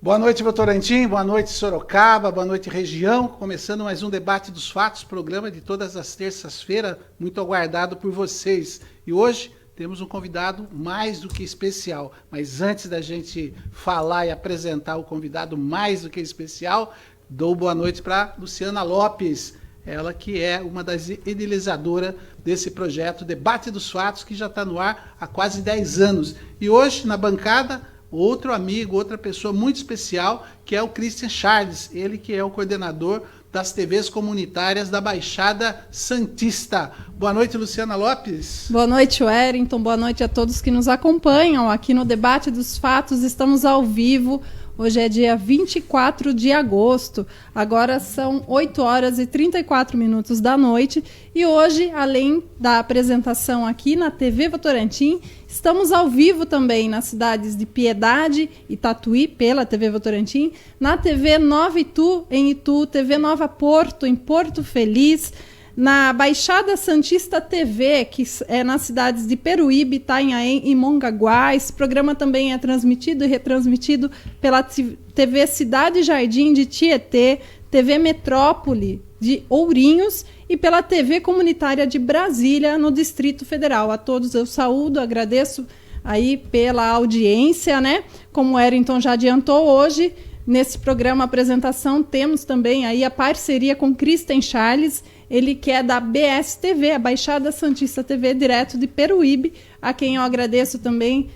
Boa noite, Votorantim, boa noite, Sorocaba, boa noite, região. Começando mais um Debate dos Fatos, programa de todas as terças-feiras, muito aguardado por vocês. E hoje temos um convidado mais do que especial. Mas antes da gente falar e apresentar o convidado mais do que especial, dou boa noite para Luciana Lopes, ela que é uma das idealizadoras desse projeto Debate dos Fatos, que já está no ar há quase 10 anos. E hoje, na bancada, outro amigo, outra pessoa muito especial, que é o Christian Charles, ele que é o coordenador das TVs comunitárias da Baixada Santista. Boa noite, Luciana Lopes. Boa noite, Wellington. Boa noite a todos que nos acompanham aqui no Debate dos Fatos. Estamos ao vivo. Hoje é dia 24 de agosto, agora são 8 horas e 34 minutos da noite e hoje, além da apresentação aqui na TV Votorantim, estamos ao vivo também nas cidades de Piedade e Tatuí, pela TV Votorantim, na TV Nova Itu, em Itu, TV Nova Porto, em Porto Feliz, na Baixada Santista TV, que é nas cidades de Peruíbe, Itanhaém e Mongaguá. Esse programa também é transmitido e retransmitido pela TV Cidade Jardim de Tietê, TV Metrópole de Ourinhos e pela TV Comunitária de Brasília, no Distrito Federal. A todos eu saúdo, agradeço aí pela audiência, né? Como o Wellington já adiantou, hoje, nesse programa apresentação, temos também aí a parceria com Christian Charles, ele que é da BSTV, a Baixada Santista TV, direto de Peruíbe, a quem eu agradeço também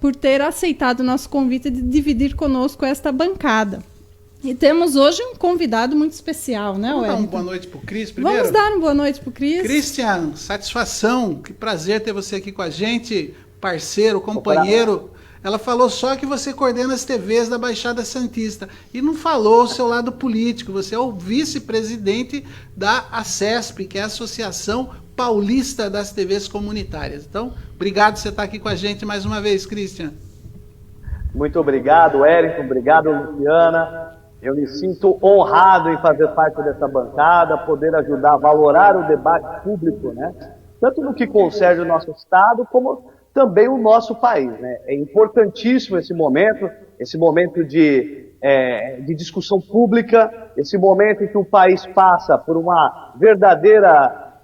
por ter aceitado o nosso convite de dividir conosco esta bancada. E temos hoje um convidado muito especial, né, Vamos Wellington? dar uma boa noite para o Cris primeiro? Vamos dar uma boa noite para o Cris. Christian, satisfação, que prazer ter você aqui com a gente, parceiro, companheiro. Ela falou só que você coordena as TVs da Baixada Santista e não falou o seu lado político. Você é o vice-presidente da ACESP, que é a Associação Paulista das TVs Comunitárias. Então, obrigado por você estar aqui com a gente mais uma vez, Christian. Muito obrigado, Wellington. Obrigado, Luciana. Eu me sinto honrado em fazer parte dessa bancada, poder ajudar a valorar o debate público, né? Tanto no que concerne o nosso Estado, como também o nosso país, né? É importantíssimo esse momento de discussão pública, esse momento em que o país passa por uma verdadeira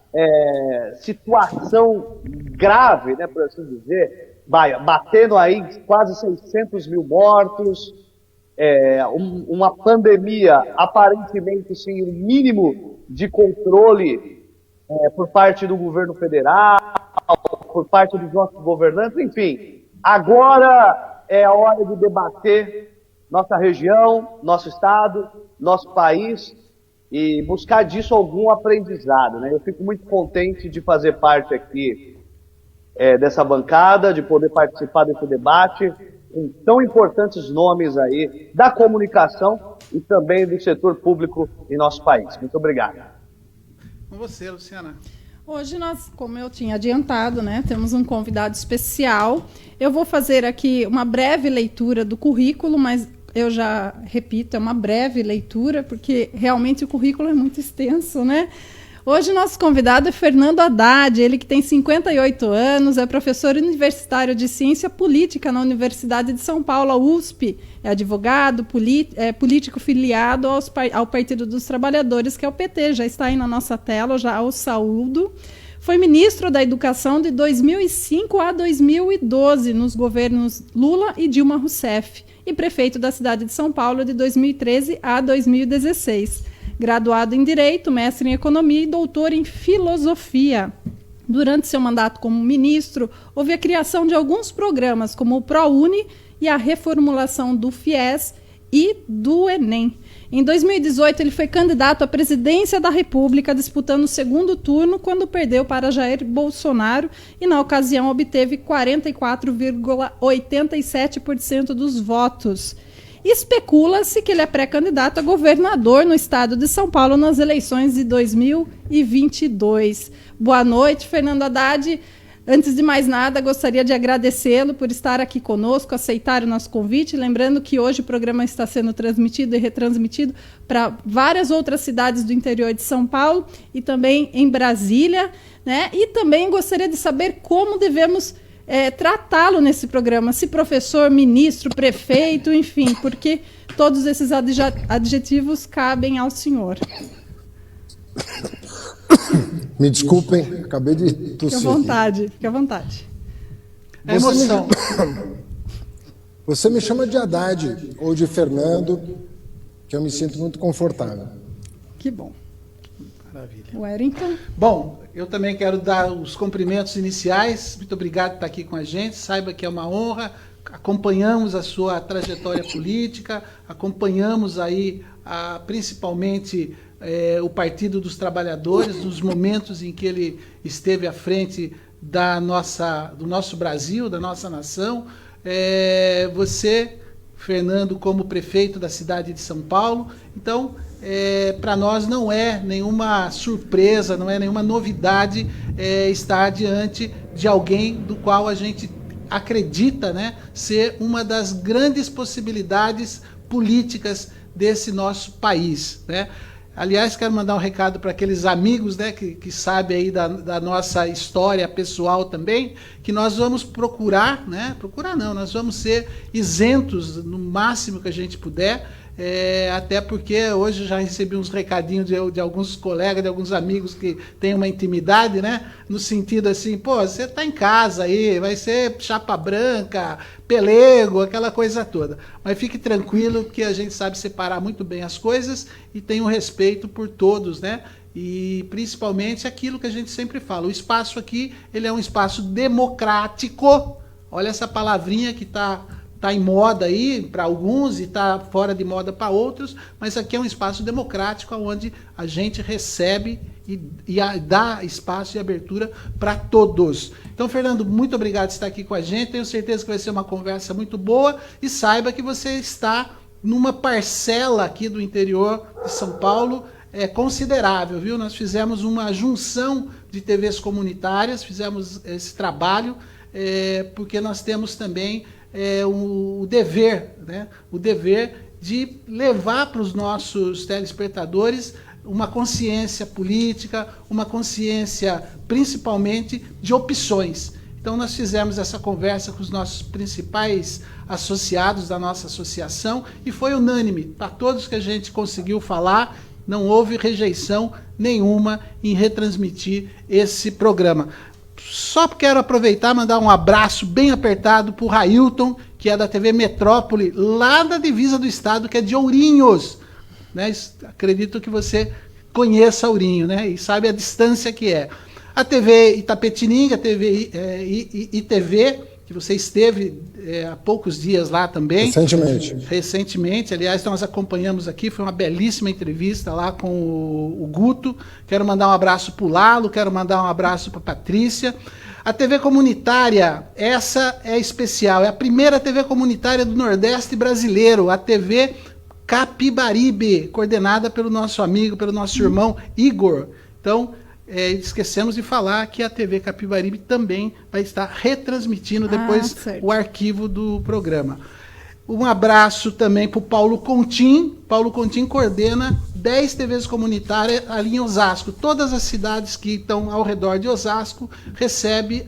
situação grave, né, por assim dizer, batendo aí quase 600 mil mortos, uma pandemia aparentemente sem o mínimo de controle por parte do governo federal, por parte dos nossos governantes, enfim. Agora é a hora de debater nossa região, nosso estado, nosso país e buscar disso algum aprendizado, né? Eu fico muito contente de fazer parte aqui dessa bancada, de poder participar desse debate com tão importantes nomes aí da comunicação e também do setor público em nosso país. Muito obrigado. Com você, Luciana. Hoje nós, como eu tinha adiantado, né, temos um convidado especial. Eu vou fazer aqui uma breve leitura do currículo, mas eu já repito, é uma breve leitura, porque realmente o currículo é muito extenso, né? Hoje nosso convidado é Fernando Haddad, ele que tem 58 anos, é professor universitário de Ciência Política na Universidade de São Paulo, a USP, é advogado, político filiado ao Partido dos Trabalhadores, que é o PT, já está aí na nossa tela, já o saúdo. Foi ministro da Educação de 2005 a 2012, nos governos Lula e Dilma Rousseff, e prefeito da cidade de São Paulo de 2013 a 2016. Graduado em Direito, mestre em Economia e doutor em Filosofia. Durante seu mandato como ministro, houve a criação de alguns programas, como o ProUni e a reformulação do FIES e do Enem. Em 2018, ele foi candidato à presidência da República, disputando o segundo turno, quando perdeu para Jair Bolsonaro e, na ocasião, obteve 44,87% dos votos. Especula-se que ele é pré-candidato a governador no estado de São Paulo nas eleições de 2022. Boa noite, Fernando Haddad. Antes de mais nada, gostaria de agradecê-lo por estar aqui conosco, aceitar o nosso convite. Lembrando que hoje o programa está sendo transmitido e retransmitido para várias outras cidades do interior de São Paulo e também em Brasília, né? E também gostaria de saber como devemos tratá-lo nesse programa, se professor, ministro, prefeito, enfim, porque todos esses adjetivos cabem ao senhor. Me desculpem, acabei de tossir. Fique à vontade, fique à vontade. É emoção. Você me chama de Haddad ou de Fernando, que eu me sinto muito confortável. Que bom. Maravilha. Wellington. Bom, eu também quero dar os cumprimentos iniciais. Muito obrigado por estar aqui com a gente. Saiba que é uma honra. Acompanhamos a sua trajetória política, acompanhamos aí principalmente o Partido dos Trabalhadores, nos momentos em que ele esteve à frente do nosso Brasil, da nossa nação. Você, Fernando, como prefeito da cidade de São Paulo. Então, para nós não é nenhuma surpresa, não é nenhuma novidade estar diante de alguém do qual a gente acredita, né, ser uma das grandes possibilidades políticas desse nosso país, né? Aliás, quero mandar um recado para aqueles amigos, né, que sabem aí da nossa história pessoal também, que nós vamos procurar, né? Procurar não, nós vamos ser isentos no máximo que a gente puder, até porque hoje eu já recebi uns recadinhos de alguns colegas, de alguns amigos que têm uma intimidade, né? No sentido assim, pô, você está em casa aí, vai ser chapa branca, pelego, aquela coisa toda. Mas fique tranquilo que a gente sabe separar muito bem as coisas e tem um respeito por todos, né? E principalmente aquilo que a gente sempre fala, o espaço aqui, ele é um espaço democrático. Olha essa palavrinha que está em moda aí para alguns e está fora de moda para outros, mas aqui é um espaço democrático onde a gente recebe e dá espaço e abertura para todos. Então, Fernando, muito obrigado por estar aqui com a gente, tenho certeza que vai ser uma conversa muito boa e saiba que você está numa parcela aqui do interior de São Paulo considerável, viu? Nós fizemos uma junção de TVs comunitárias, fizemos esse trabalho, porque nós temos também o dever, né? O dever de levar para os nossos telespectadores uma consciência política, uma consciência principalmente de opções. Então nós fizemos essa conversa com os nossos principais associados da nossa associação e foi unânime, para todos que a gente conseguiu falar, não houve rejeição nenhuma em retransmitir esse programa. Só quero aproveitar e mandar um abraço bem apertado para o Railton, que é da TV Metrópole, lá da divisa do estado, que é de Ourinhos. Né? Acredito que você conheça Ourinho, né? E sabe a distância que é. A TV Itapetininga, a TV ITV, que você esteve há poucos dias lá também. Recentemente, aliás, nós acompanhamos aqui, foi uma belíssima entrevista lá com o Guto. Quero mandar um abraço para o Lalo, quero mandar um abraço para a Patrícia. A TV comunitária, essa é especial, é a primeira TV comunitária do Nordeste brasileiro, a TV Capibaribe, coordenada pelo nosso amigo, pelo nosso irmão Igor. Então, esquecemos de falar que a TV Capibaribe também vai estar retransmitindo depois o arquivo do programa. Um abraço também para o Paulo Contim. Paulo Contim coordena 10 TVs comunitárias ali em Osasco. Todas as cidades que estão ao redor de Osasco recebem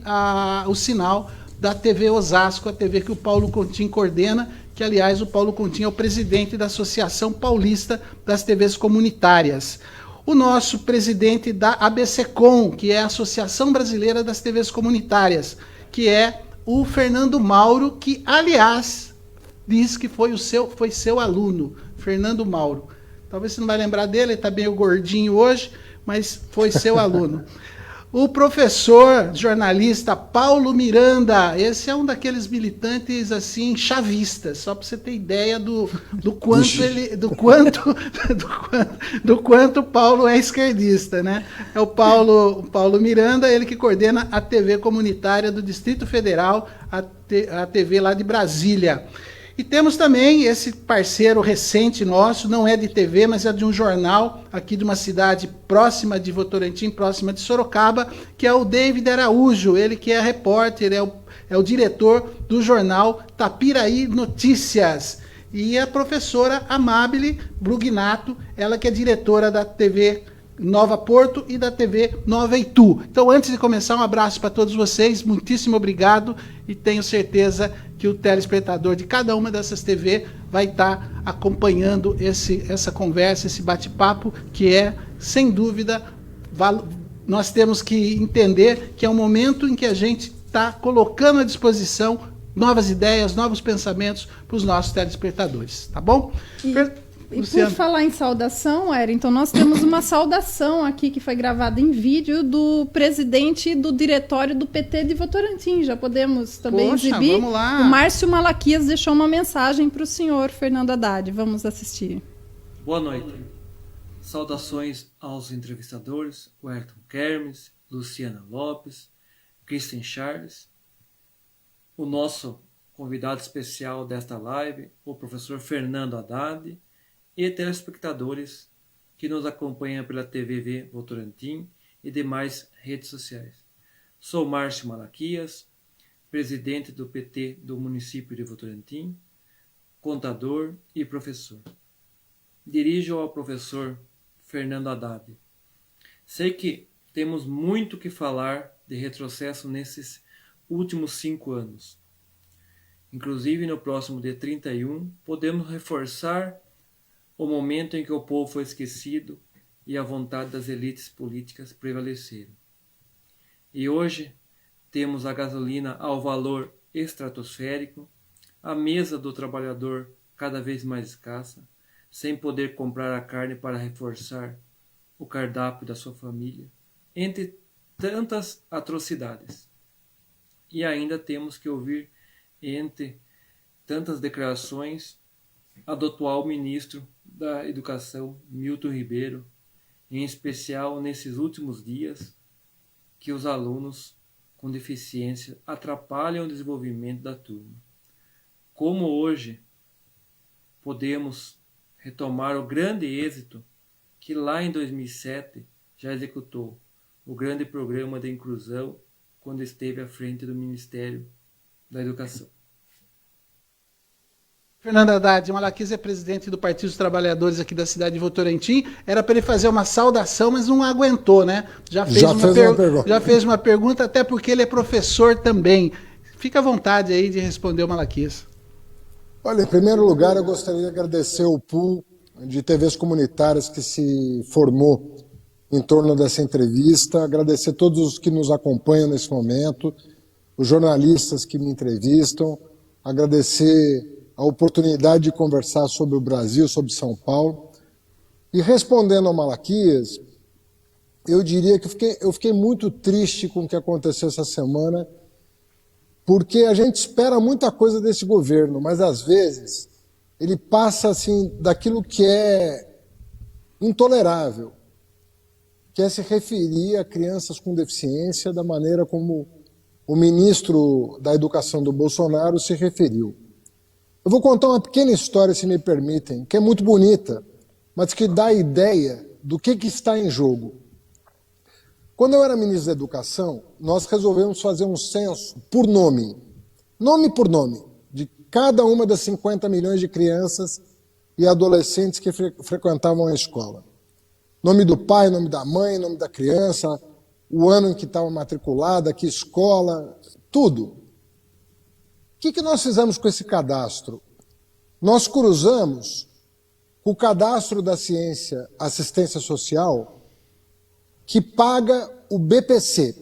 o sinal da TV Osasco, a TV que o Paulo Contim coordena, que, aliás, o Paulo Contim é o presidente da Associação Paulista das TVs Comunitárias. O nosso presidente da ABCCom, que é a Associação Brasileira das TVs Comunitárias, que é o Fernando Mauro, que, aliás, diz que foi seu aluno, Fernando Mauro. Talvez você não vai lembrar dele, ele está meio gordinho hoje, mas foi seu aluno. o professor jornalista Paulo Miranda. Esse é um daqueles militantes assim chavistas, só para você ter ideia do quanto do quanto o Paulo é esquerdista, né? É o Paulo Miranda, ele que coordena a TV comunitária do Distrito Federal, a TV lá de Brasília. E temos também esse parceiro recente nosso, não é de TV, mas é de um jornal aqui de uma cidade próxima de Votorantim, próxima de Sorocaba, que é o David Araújo, ele que é repórter, é o diretor do jornal Tapiraí Notícias. E a professora Amabile Brugnato, ela que é diretora da TV Nova Porto e da TV Nova Itu. Então, antes de começar, um abraço para todos vocês, muitíssimo obrigado, e tenho certeza que o telespectador de cada uma dessas TV vai estar acompanhando essa conversa, esse bate-papo, que é, sem dúvida, nós temos que entender que é um momento em que a gente está colocando à disposição novas ideias, novos pensamentos para os nossos telespectadores, tá bom? E por falar em saudação, Wellington, nós temos uma saudação aqui que foi gravada em vídeo do presidente do diretório do PT de Votorantim. Já podemos também exibir. Vamos lá. O Márcio Malaquias deixou uma mensagem para o senhor Fernando Haddad. Vamos assistir. Boa noite. Saudações aos entrevistadores, Wellington Kermes, Luciana Lopes, Kristen Charles, o nosso convidado especial desta live, o professor Fernando Haddad, e telespectadores que nos acompanham pela TVV Votorantim e demais redes sociais. Sou Márcio Malaquias, presidente do PT do município de Votorantim, contador e professor. Dirijo ao professor Fernando Haddad. Sei que temos muito que falar de retrocesso nesses últimos 5 anos. Inclusive, no próximo dia 31, podemos reforçar o momento em que o povo foi esquecido e a vontade das elites políticas prevaleceram. E hoje temos a gasolina ao valor estratosférico, a mesa do trabalhador cada vez mais escassa, sem poder comprar a carne para reforçar o cardápio da sua família, entre tantas atrocidades. E ainda temos que ouvir, entre tantas declarações, a do atual ministro da Educação, Milton Ribeiro, em especial nesses últimos dias, que os alunos com deficiência atrapalham o desenvolvimento da turma. Como hoje podemos retomar o grande êxito que lá em 2007 já executou, o grande programa de inclusão, quando esteve à frente do Ministério da Educação. Fernando Haddad, Malaquias é presidente do Partido dos Trabalhadores aqui da cidade de Votorantim. Era para ele fazer uma saudação, mas não aguentou, né? Já fez uma pergunta, até porque ele é professor também. Fica à vontade aí de responder o Malaquias. Olha, em primeiro lugar, eu gostaria de agradecer o pool de TVs comunitárias que se formou em torno dessa entrevista, agradecer a todos os que nos acompanham nesse momento, os jornalistas que me entrevistam, agradecer a oportunidade de conversar sobre o Brasil, sobre São Paulo. E respondendo ao Malaquias, eu diria que eu fiquei muito triste com o que aconteceu essa semana, porque a gente espera muita coisa desse governo, mas às vezes ele passa assim daquilo que é intolerável, que é se referir a crianças com deficiência da maneira como o ministro da Educação do Bolsonaro se referiu. Eu vou contar uma pequena história, se me permitem, que é muito bonita, mas que dá a ideia do que está em jogo. Quando eu era ministro da Educação, nós resolvemos fazer um censo por nome por nome, de cada uma das 50 milhões de crianças e adolescentes que frequentavam a escola. Nome do pai, nome da mãe, nome da criança, o ano em que estava matriculada, que escola, tudo. O que nós fizemos com esse cadastro? Nós cruzamos o cadastro da ciência assistência social, que paga o BPC.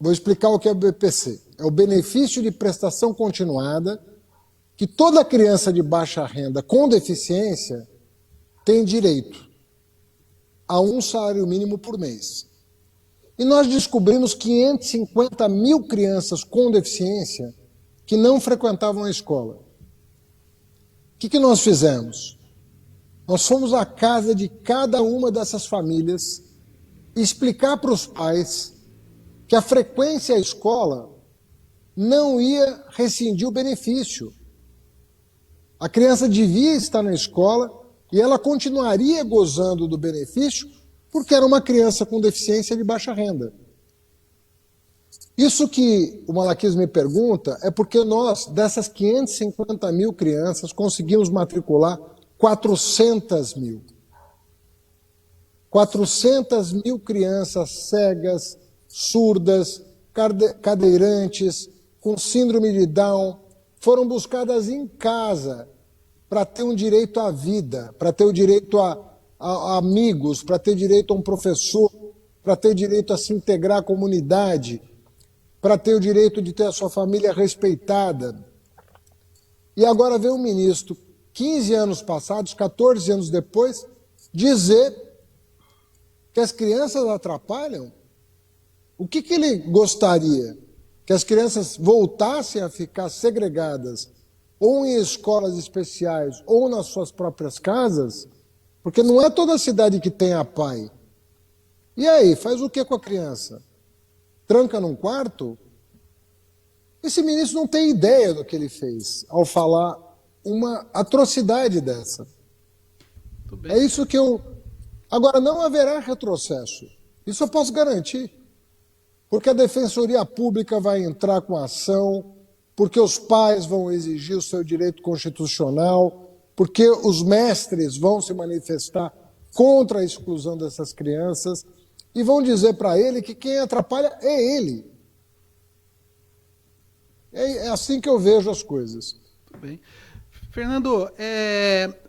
Vou explicar o que é o BPC. É o benefício de prestação continuada que toda criança de baixa renda com deficiência tem direito a um salário mínimo por mês. e nós descobrimos 550 mil crianças com deficiência que não frequentavam a escola. O que nós fizemos? Nós fomos à casa de cada uma dessas famílias explicar para os pais que a frequência à escola não ia rescindir o benefício. A criança devia estar na escola e ela continuaria gozando do benefício porque era uma criança com deficiência de baixa renda. Isso que o Malaquias me pergunta é porque nós, dessas 550 mil crianças, conseguimos matricular 400 mil. 400 mil crianças cegas, surdas, cadeirantes, com síndrome de Down, foram buscadas em casa para ter um direito à vida, para ter o direito a amigos, para ter direito a um professor, para ter direito a se integrar à comunidade, para ter o direito de ter a sua família respeitada. E agora vem o ministro, 15 anos passados, 14 anos depois, dizer que as crianças atrapalham. O que ele gostaria? Que as crianças voltassem a ficar segregadas, ou em escolas especiais, ou nas suas próprias casas? Porque não é toda cidade que tem a PAI. E aí, faz o que com a criança? Tranca num quarto? Esse ministro não tem ideia do que ele fez ao falar uma atrocidade dessa. É isso que eu... Agora, não haverá retrocesso. Isso eu posso garantir. Porque a Defensoria Pública vai entrar com ação, porque os pais vão exigir o seu direito constitucional, porque os mestres vão se manifestar contra a exclusão dessas crianças e vão dizer para ele que quem atrapalha é ele. É assim que eu vejo as coisas. Muito bem. Fernando,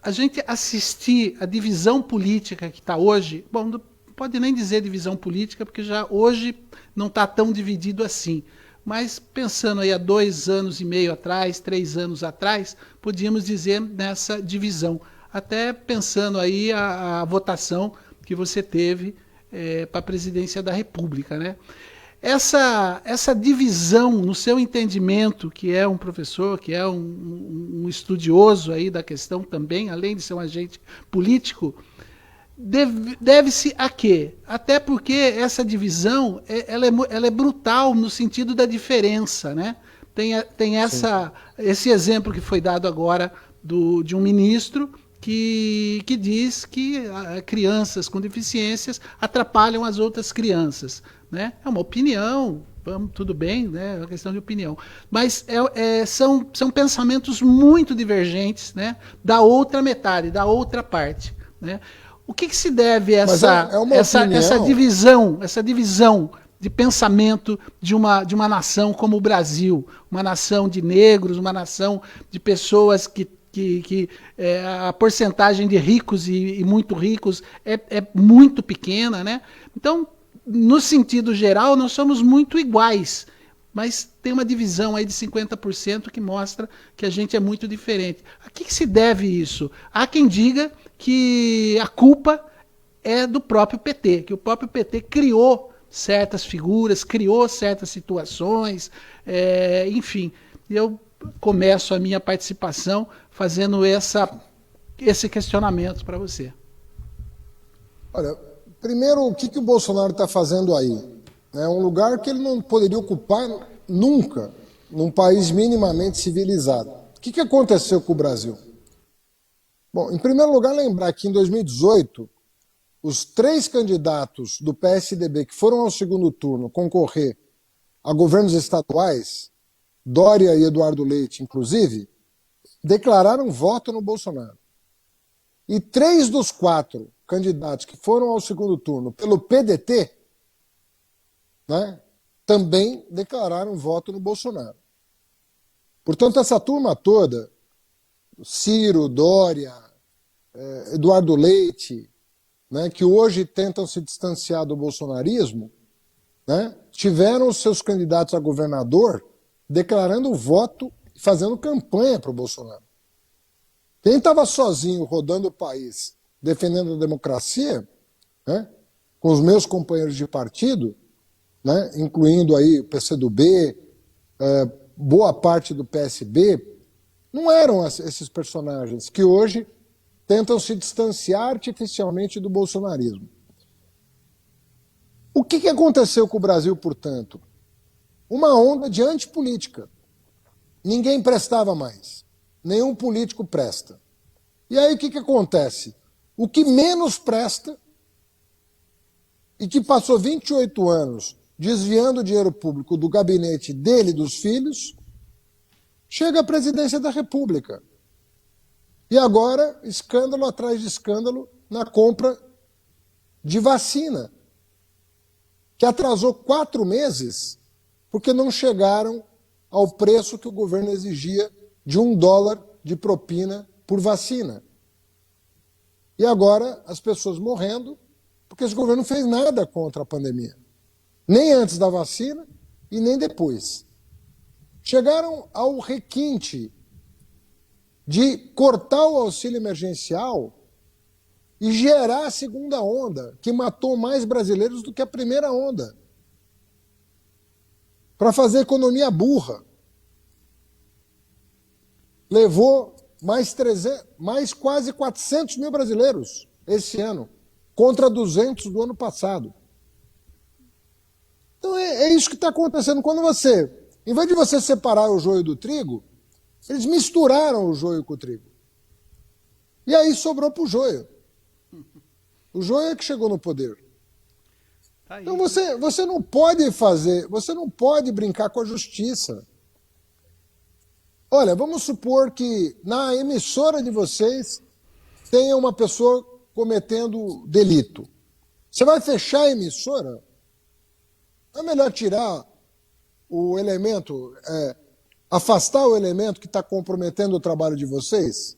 a gente assistir a divisão política que está hoje, bom, não pode nem dizer divisão política, porque já hoje não está tão dividido assim. Mas pensando aí há 2 anos e meio atrás, 3 anos atrás, podíamos dizer nessa divisão. Até pensando aí a votação que você teve para a presidência da República, né? Essa divisão, no seu entendimento, que é um professor, que é um estudioso aí da questão também, além de ser um agente político, deve-se a quê? Até porque essa divisão ela é brutal no sentido da diferença, né? Tem esse exemplo que foi dado agora de um ministro que diz que crianças com deficiências atrapalham as outras crianças, né? É uma opinião, tudo bem, né? É uma questão de opinião. Mas são pensamentos muito divergentes, né? Da outra metade, da outra parte, né? O que se deve a essa divisão de pensamento de uma nação como o Brasil, uma nação de negros, uma nação de pessoas que a porcentagem de ricos e muito ricos é muito pequena, né? Então, no sentido geral, nós somos muito iguais, mas tem uma divisão aí de 50% que mostra que a gente é muito diferente. A que se deve isso? Há quem diga que a culpa é do próprio PT, que o próprio PT criou certas figuras, criou certas situações, enfim. Eu começo a minha participação fazendo esse questionamento para você. Olha, primeiro, o que o Bolsonaro está fazendo aí? É um lugar que ele não poderia ocupar nunca, num país minimamente civilizado. O que aconteceu com o Brasil? Bom, em primeiro lugar, lembrar que em 2018, os 3 candidatos do PSDB que foram ao segundo turno concorrer a governos estaduais, Dória e Eduardo Leite, inclusive, declararam voto no Bolsonaro. E 3 dos 4 candidatos que foram ao segundo turno pelo PDT, né, também declararam voto no Bolsonaro. Portanto, essa turma toda, Ciro, Dória, Eduardo Leite, né, que hoje tentam se distanciar do bolsonarismo, né, tiveram os seus candidatos a governador declarando voto e fazendo campanha para o Bolsonaro. Quem estava sozinho rodando o país, defendendo a democracia, né, com os meus companheiros de partido, né, incluindo aí o PCdoB, boa parte do PSB, não eram esses personagens que hoje tentam se distanciar artificialmente do bolsonarismo. O que aconteceu com o Brasil, portanto? Uma onda de antipolítica. Ninguém prestava mais. Nenhum político presta. E aí o que acontece? O que menos presta e que passou 28 anos desviando dinheiro público do gabinete dele e dos filhos, chega à presidência da República. E agora, escândalo atrás de escândalo na compra de vacina, que atrasou 4 meses porque não chegaram ao preço que o governo exigia de $1 de propina por vacina. E agora as pessoas morrendo porque esse governo não fez nada contra a pandemia. Nem antes da vacina e nem depois. Chegaram ao requinte de cortar o auxílio emergencial e gerar a segunda onda, que matou mais brasileiros do que a primeira onda. Para fazer economia burra. Levou mais quase 400 mil brasileiros esse ano, contra 200 do ano passado. Então é isso que está acontecendo. Quando você, em vez de você separar o joio do trigo, eles misturaram o joio com o trigo. E aí sobrou para o joio. O joio é que chegou no poder. Então você não pode você não pode brincar com a justiça. Olha, vamos supor que na emissora de vocês tenha uma pessoa cometendo delito. Você vai fechar a emissora? Não é melhor tirar o elemento, afastar o elemento que está comprometendo o trabalho de vocês?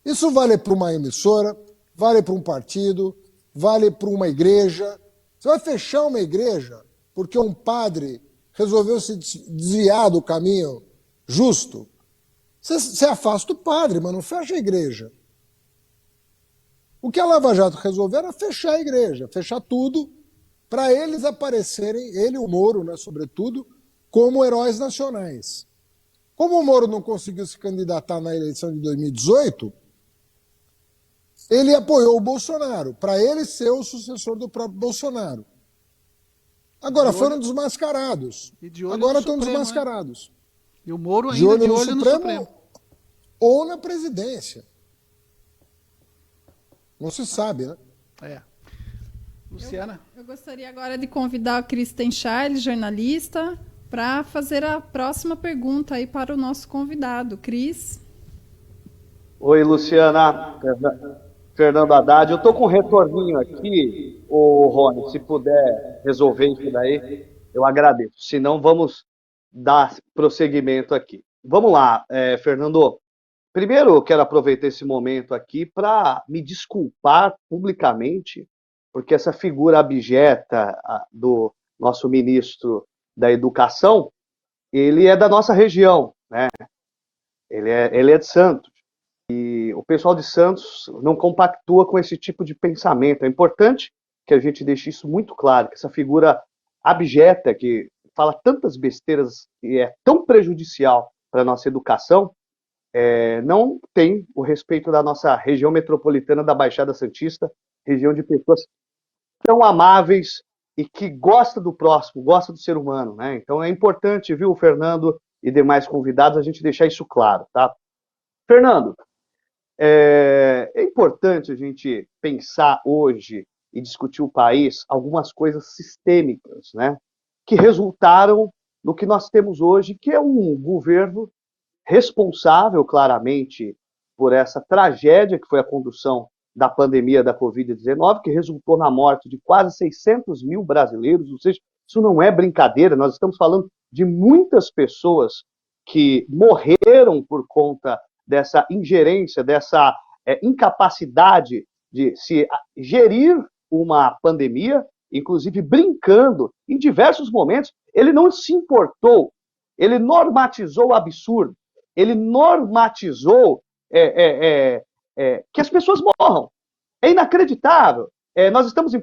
Isso vale para uma emissora, vale para um partido, vale para uma igreja. Você vai fechar uma igreja porque um padre resolveu se desviar do caminho justo? Você afasta o padre, mas não fecha a igreja. O que a Lava Jato resolveu era fechar a igreja, fechar tudo, para eles aparecerem, ele e o Moro, né, sobretudo, como heróis nacionais. Como o Moro não conseguiu se candidatar na eleição de 2018, ele apoiou o Bolsonaro, para ele ser o sucessor do próprio Bolsonaro. Agora foram desmascarados. Agora estão desmascarados. E o Moro ainda de olho no Supremo. Ou na presidência. Não se sabe, né? Luciana? Eu gostaria agora de convidar o Kristen Charles, jornalista, para fazer a próxima pergunta aí para o nosso convidado. Cris? Oi, Luciana. Fernando Haddad. Eu estou com um retorninho aqui, Rony, se puder resolver isso daí, eu agradeço. Se não, vamos dar prosseguimento aqui. Vamos lá, Fernando. Primeiro, eu quero aproveitar esse momento aqui para me desculpar publicamente, porque essa figura abjeta do nosso ministro da Educação, ele é da nossa região, né? Ele é de Santos. E o pessoal de Santos não compactua com esse tipo de pensamento. É importante que a gente deixe isso muito claro, que essa figura abjeta, que fala tantas besteiras e é tão prejudicial para a nossa educação, não tem o respeito da nossa região metropolitana da Baixada Santista, região de pessoas tão amáveis e que gosta do próximo, gosta do ser humano, né? Então é importante, viu, Fernando e demais convidados, a gente deixar isso claro, tá? Fernando, é importante a gente pensar hoje e discutir o país algumas coisas sistêmicas, né? Que resultaram no que nós temos hoje, que é um governo responsável, claramente, por essa tragédia que foi a condução da pandemia da Covid-19, que resultou na morte de quase 600 mil brasileiros, ou seja, isso não é brincadeira, nós estamos falando de muitas pessoas que morreram por conta dessa ingerência, dessa incapacidade de se gerir uma pandemia, inclusive brincando em diversos momentos. Ele não se importou, ele normatizou o absurdo, ele normatizou que as pessoas morram. É inacreditável. Nós estamos em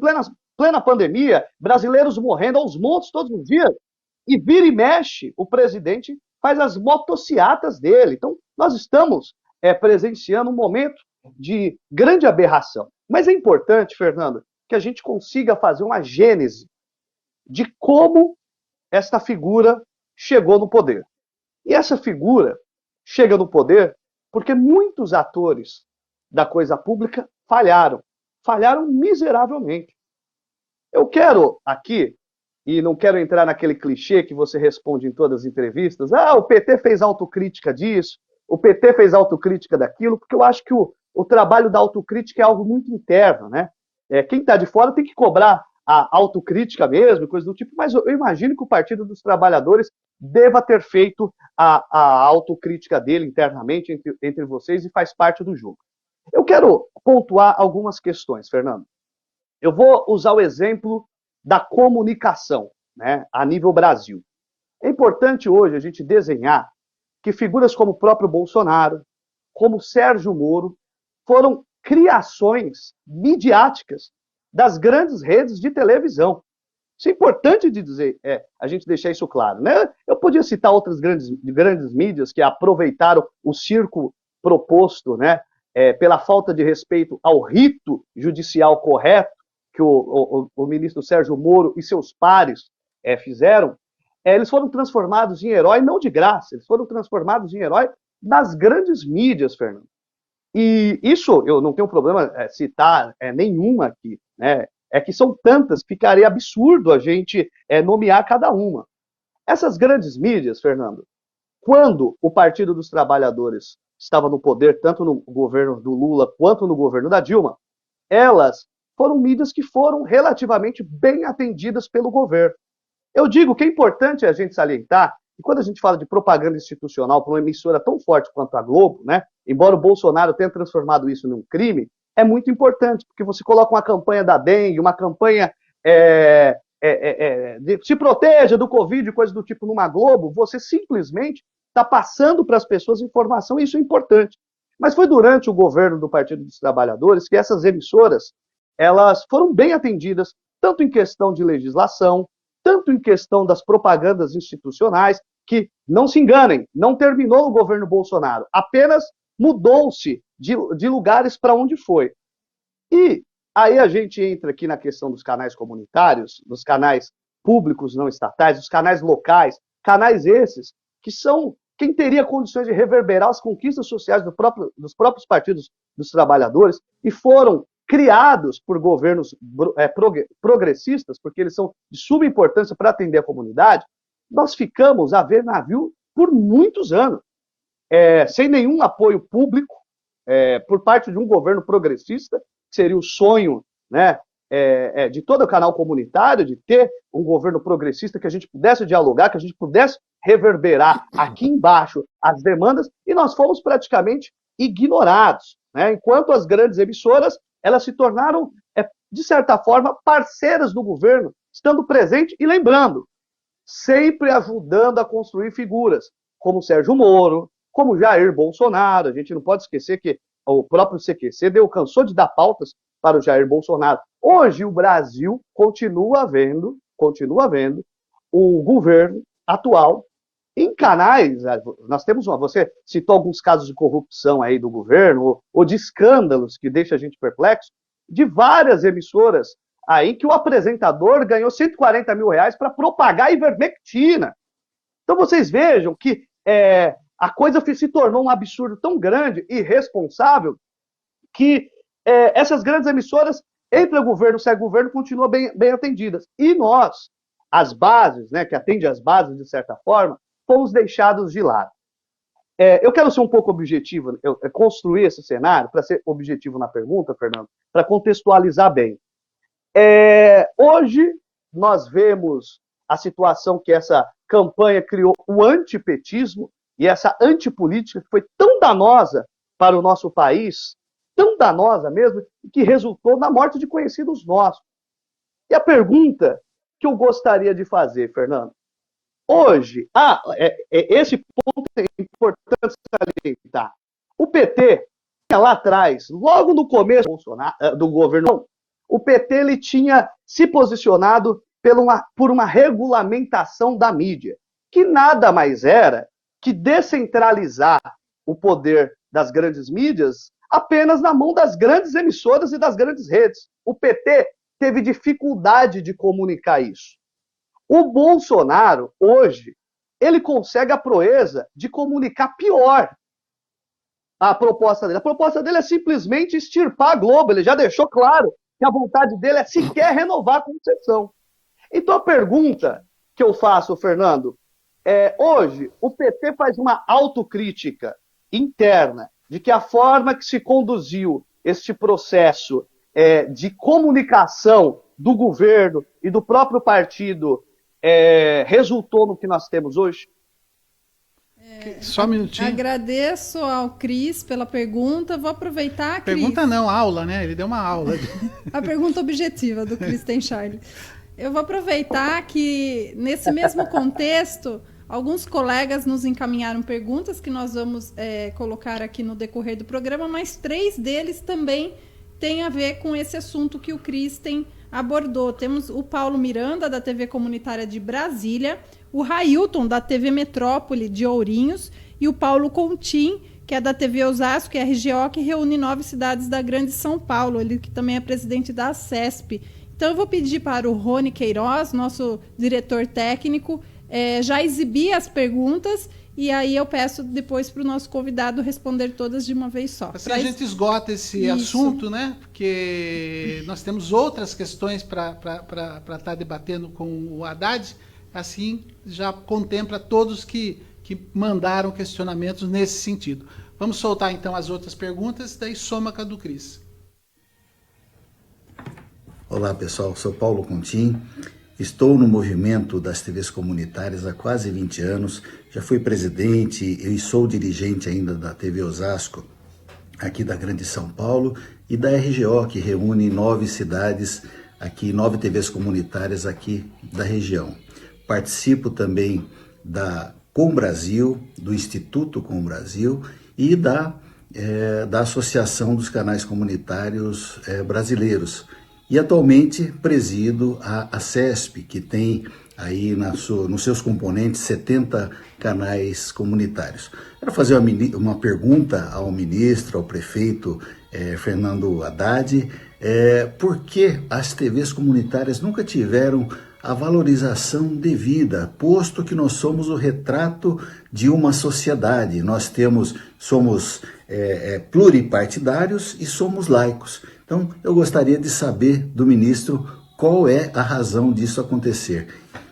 plena pandemia, brasileiros morrendo aos montes todos os dias, e vira e mexe, o presidente faz as motociatas dele. Então, nós estamos presenciando um momento de grande aberração. Mas é importante, Fernando, que a gente consiga fazer uma gênese de como esta figura chegou no poder. E essa figura chega no poder porque muitos atores da coisa pública falharam miseravelmente. Eu quero aqui, e não quero entrar naquele clichê que você responde em todas as entrevistas, o PT fez autocrítica disso, o PT fez autocrítica daquilo, porque eu acho que o trabalho da autocrítica é algo muito interno, né? Quem está de fora tem que cobrar a autocrítica mesmo, coisa do tipo, mas eu imagino que o Partido dos Trabalhadores deva ter feito a autocrítica dele internamente entre vocês e faz parte do jogo. Eu quero pontuar algumas questões, Fernando. Eu vou usar o exemplo da comunicação, né, a nível Brasil. É importante hoje a gente desenhar que figuras como o próprio Bolsonaro, como Sérgio Moro, foram criações midiáticas das grandes redes de televisão. Isso é importante de dizer, a gente deixar isso claro, né? Eu podia citar outras grandes mídias que aproveitaram o circo proposto, né, pela falta de respeito ao rito judicial correto que o ministro Sérgio Moro e seus pares fizeram. Eles foram transformados em herói, não de graça, eles foram transformados em herói nas grandes mídias, Fernando. E isso eu não tenho problema citar nenhuma aqui, né? É que são tantas, ficaria absurdo a gente nomear cada uma. Essas grandes mídias, Fernando, quando o Partido dos Trabalhadores estava no poder, tanto no governo do Lula quanto no governo da Dilma, elas foram mídias que foram relativamente bem atendidas pelo governo. Eu digo que é importante a gente salientar, e quando a gente fala de propaganda institucional para uma emissora tão forte quanto a Globo, né, embora o Bolsonaro tenha transformado isso num crime, é muito importante, porque você coloca uma campanha da dengue, uma campanha de se proteja do Covid, coisa do tipo numa Globo, você simplesmente está passando para as pessoas informação, e isso é importante. Mas foi durante o governo do Partido dos Trabalhadores que essas emissoras elas foram bem atendidas, tanto em questão de legislação, tanto em questão das propagandas institucionais, que, não se enganem, não terminou no governo Bolsonaro, apenas mudou-se de lugares para onde foi. E aí a gente entra aqui na questão dos canais comunitários, dos canais públicos não estatais, dos canais locais, canais esses que são quem teria condições de reverberar as conquistas sociais dos próprios partidos dos trabalhadores e foram criados por governos progressistas, porque eles são de suma importância para atender a comunidade. Nós ficamos a ver navio por muitos anos, sem nenhum apoio público, por parte de um governo progressista, que seria o sonho, né, de todo o canal comunitário, de ter um governo progressista que a gente pudesse dialogar, que a gente pudesse reverberar aqui embaixo as demandas, e nós fomos praticamente ignorados, né, enquanto as grandes emissoras elas se tornaram, de certa forma, parceiras do governo, estando presente e lembrando, sempre ajudando a construir figuras, como Sérgio Moro, como Jair Bolsonaro. A gente não pode esquecer que o próprio CQC cansou de dar pautas para o Jair Bolsonaro. Hoje o Brasil continua vendo o governo atual em canais. Nós temos você citou alguns casos de corrupção aí do governo, ou de escândalos que deixa a gente perplexo, de várias emissoras aí que o apresentador ganhou R$140 mil para propagar ivermectina. Então vocês vejam que a coisa se tornou um absurdo tão grande e irresponsável que essas grandes emissoras, entre o governo e sai governo, continuam bem atendidas. E nós, as bases, né, que atendem as bases de certa forma, fomos deixados de lado. Eu quero ser um pouco objetivo, construir esse cenário para ser objetivo na pergunta, Fernando, para contextualizar bem. Hoje nós vemos a situação que essa campanha criou o antipetismo e essa antipolítica que foi tão danosa para o nosso país, tão danosa mesmo, que resultou na morte de conhecidos nossos. E a pergunta que eu gostaria de fazer, Fernando, hoje, esse ponto é importante salientar. O PT, lá atrás, logo no começo do governo, o PT ele tinha se posicionado por uma regulamentação da mídia, que nada mais era que descentralizar o poder das grandes mídias apenas na mão das grandes emissoras e das grandes redes. O PT teve dificuldade de comunicar isso. O Bolsonaro, hoje, ele consegue a proeza de comunicar pior a proposta dele. A proposta dele é simplesmente extirpar a Globo. Ele já deixou claro que a vontade dele é sequer renovar a concessão. Então a pergunta que eu faço, Fernando, hoje o PT faz uma autocrítica interna de que a forma que se conduziu este processo de comunicação do governo e do próprio partido resultou no que nós temos hoje? Só um minutinho. Agradeço ao Cris pela pergunta. Vou aproveitar, Cris. Pergunta não, aula, né? Ele deu uma aula. A pergunta objetiva do Christian Charlie. Eu vou aproveitar que, nesse mesmo contexto, alguns colegas nos encaminharam perguntas que nós vamos colocar aqui no decorrer do programa, mas 3 deles também têm a ver com esse assunto que o Christian abordou. Temos o Paulo Miranda, da TV Comunitária de Brasília, o Railton, da TV Metrópole de Ourinhos, e o Paulo Contim, que é da TV Osasco, RGO, que reúne 9 cidades da Grande São Paulo, ele que também é presidente da CESP. Então eu vou pedir para o Rony Queiroz, nosso diretor técnico, já exibir as perguntas, e aí eu peço depois para o nosso convidado responder todas de uma vez só. Assim a gente esgota esse assunto, né? Porque nós temos outras questões para estar debatendo com o Haddad, assim já contempla todos que mandaram questionamentos nesse sentido. Vamos soltar então as outras perguntas, daí soma com a do Cris. Olá pessoal, sou Paulo Contim, estou no movimento das TVs comunitárias há quase 20 anos, já fui presidente e sou dirigente ainda da TV Osasco, aqui da Grande São Paulo, e da RGO, que reúne 9 cidades, aqui 9 TVs comunitárias aqui da região. Participo também da Com Brasil, do Instituto Com Brasil e da Associação dos Canais Comunitários Brasileiros. E atualmente presido a CESP, que tem aí nos seus componentes 70 canais comunitários. Quero fazer uma pergunta ao ministro, ao prefeito Fernando Haddad, por que as TVs comunitárias nunca tiveram a valorização devida, posto que nós somos o retrato de uma sociedade. Nós somos pluripartidários e somos laicos. Então, eu gostaria de saber do ministro qual é a razão disso acontecer,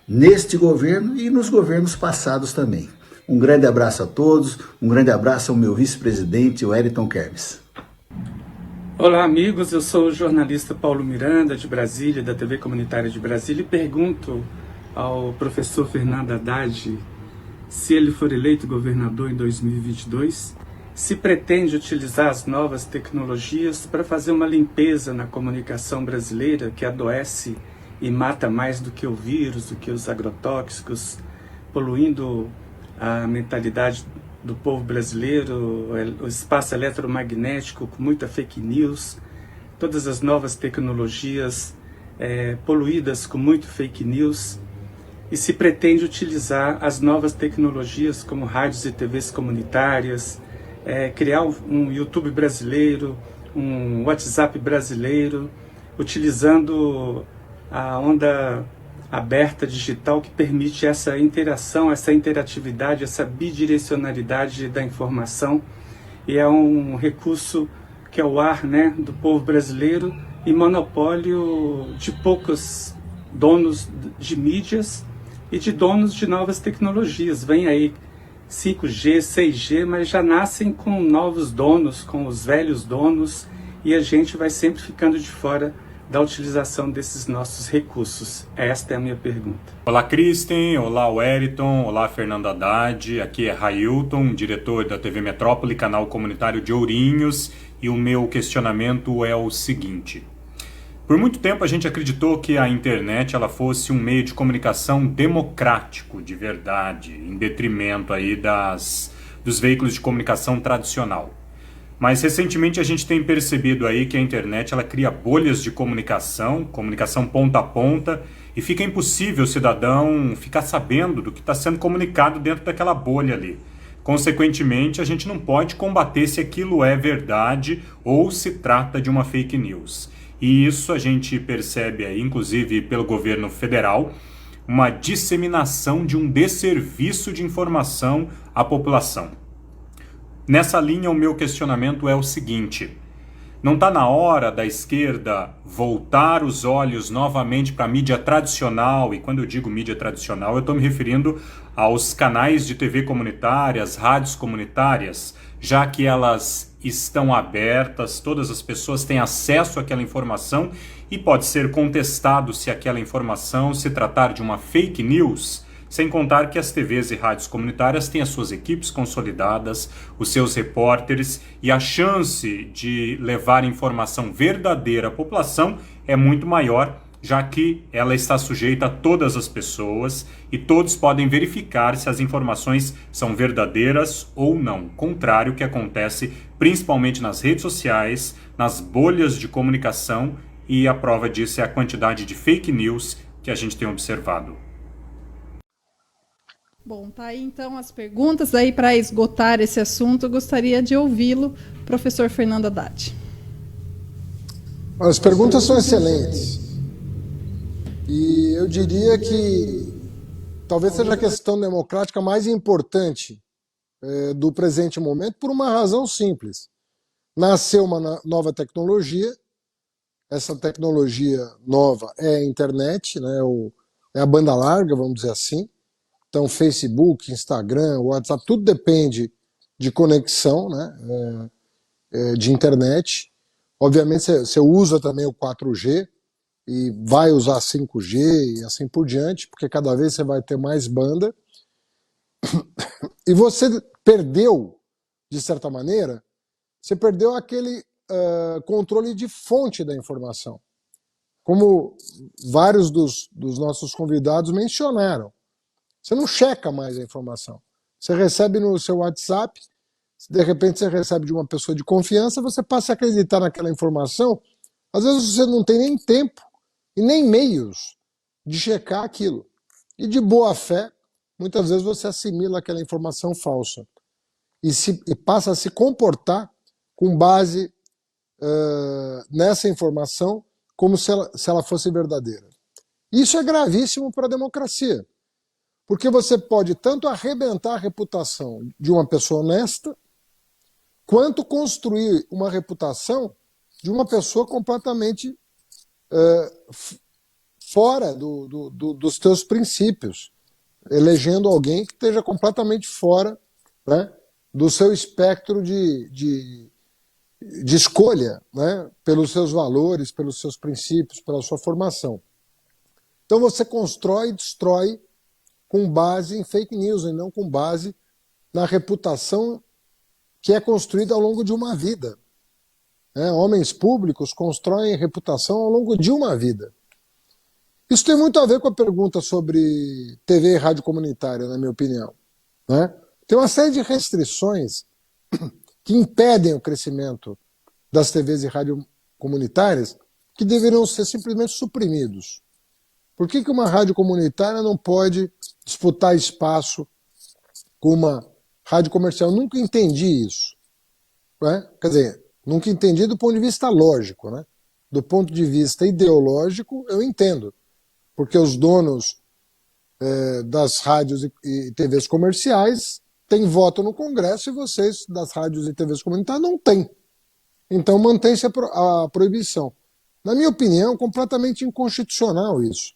neste governo e nos governos passados também. Um grande abraço a todos, um grande abraço ao meu vice-presidente, o Wellington Kermes. Olá amigos, eu sou o jornalista Paulo Miranda, de Brasília, da TV Comunitária de Brasília, e pergunto ao professor Fernando Haddad, se ele for eleito governador em 2022, se pretende utilizar as novas tecnologias para fazer uma limpeza na comunicação brasileira, que adoece e mata mais do que o vírus, do que os agrotóxicos, poluindo a mentalidade do povo brasileiro, o espaço eletromagnético com muita fake news, todas as novas tecnologias poluídas com muito fake news, e se pretende utilizar as novas tecnologias como rádios e TVs comunitárias, criar um YouTube brasileiro, um WhatsApp brasileiro, utilizando a onda aberta digital que permite essa interação, essa interatividade, essa bidirecionalidade da informação, e é um recurso que é o ar, né, do povo brasileiro e monopólio de poucos donos de mídias e de donos de novas tecnologias. Vem aí 5G, 6G, mas já nascem com novos donos, com os velhos donos, e a gente vai sempre ficando de fora da utilização desses nossos recursos. Esta é a minha pergunta. Olá, Kristen. Olá, Wellington. Olá, Fernando Haddad. Aqui é Railton, diretor da TV Metrópole, canal comunitário de Ourinhos, e o meu questionamento é o seguinte. Por muito tempo a gente acreditou que a internet ela fosse um meio de comunicação democrático, de verdade, em detrimento aí dos veículos de comunicação tradicional. Mas recentemente a gente tem percebido aí que a internet ela cria bolhas de comunicação, comunicação ponta a ponta, e fica impossível o cidadão ficar sabendo do que está sendo comunicado dentro daquela bolha ali. Consequentemente, a gente não pode combater se aquilo é verdade ou se trata de uma fake news. E isso a gente percebe aí, inclusive pelo governo federal, uma disseminação de um desserviço de informação à população. Nessa linha, o meu questionamento é o seguinte: não está na hora da esquerda voltar os olhos novamente para a mídia tradicional? E quando eu digo mídia tradicional, eu estou me referindo aos canais de TV comunitárias, rádios comunitárias, já que elas estão abertas, todas as pessoas têm acesso àquela informação e pode ser contestado se aquela informação se tratar de uma fake news. Sem contar que as TVs e rádios comunitárias têm as suas equipes consolidadas, os seus repórteres, e a chance de levar informação verdadeira à população é muito maior, já que ela está sujeita a todas as pessoas e todos podem verificar se as informações são verdadeiras ou não. Contrário ao que acontece principalmente nas redes sociais, nas bolhas de comunicação, e a prova disso é a quantidade de fake news que a gente tem observado. Bom, tá aí então as perguntas. Aí, para esgotar esse assunto, eu gostaria de ouvi-lo, professor Fernando Haddad. As perguntas são excelentes. E eu diria que talvez seja a questão democrática mais importante do presente momento, por uma razão simples. Nasceu uma nova tecnologia, essa tecnologia nova é a internet, né, é a banda larga, vamos dizer assim. Então, Facebook, Instagram, WhatsApp, tudo depende de conexão, né, de internet. Obviamente, você usa também o 4G e vai usar 5G e assim por diante, porque cada vez você vai ter mais banda. E você perdeu, de certa maneira, você perdeu aquele controle de fonte da informação. Como vários dos nossos convidados mencionaram. Você não checa mais a informação. Você recebe no seu WhatsApp, de repente você recebe de uma pessoa de confiança, você passa a acreditar naquela informação. Às vezes você não tem nem tempo e nem meios de checar aquilo. E de boa fé, muitas vezes você assimila aquela informação falsa e passa a se comportar com base nessa informação como se ela fosse verdadeira. Isso é gravíssimo para a democracia. Porque você pode tanto arrebentar a reputação de uma pessoa honesta, quanto construir uma reputação de uma pessoa completamente fora dos teus princípios, elegendo alguém que esteja completamente fora, né, do seu espectro de escolha, né, pelos seus valores, pelos seus princípios, pela sua formação. Então você constrói e destrói com base em fake news e não com base na reputação que é construída ao longo de uma vida. Homens públicos constroem reputação ao longo de uma vida. Isso tem muito a ver com a pergunta sobre TV e rádio comunitária, na minha opinião. Tem uma série de restrições que impedem o crescimento das TVs e rádio comunitárias que deveriam ser simplesmente suprimidos. Por que uma rádio comunitária não pode disputar espaço com uma rádio comercial? Eu nunca entendi isso. Quer dizer, nunca entendi do ponto de vista lógico. Do ponto de vista ideológico, eu entendo. Porque os donos das rádios e TVs comerciais têm voto no Congresso e vocês, das rádios e TVs comunitárias, não têm. Então mantém-se a proibição. Na minha opinião, completamente inconstitucional isso.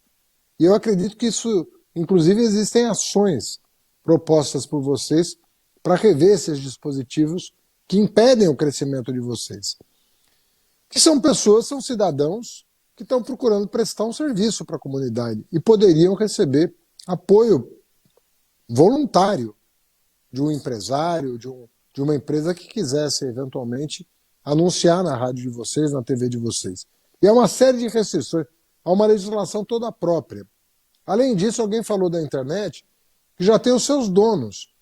E eu acredito que isso, inclusive, existem ações propostas por vocês para rever esses dispositivos que impedem o crescimento de vocês. Que são pessoas, são cidadãos que estão procurando prestar um serviço para a comunidade e poderiam receber apoio voluntário de um empresário, de uma empresa que quisesse, eventualmente, anunciar na rádio de vocês, na TV de vocês. E há uma série de restrições. Há uma legislação toda própria. Além disso, alguém falou da internet que já tem os seus donos.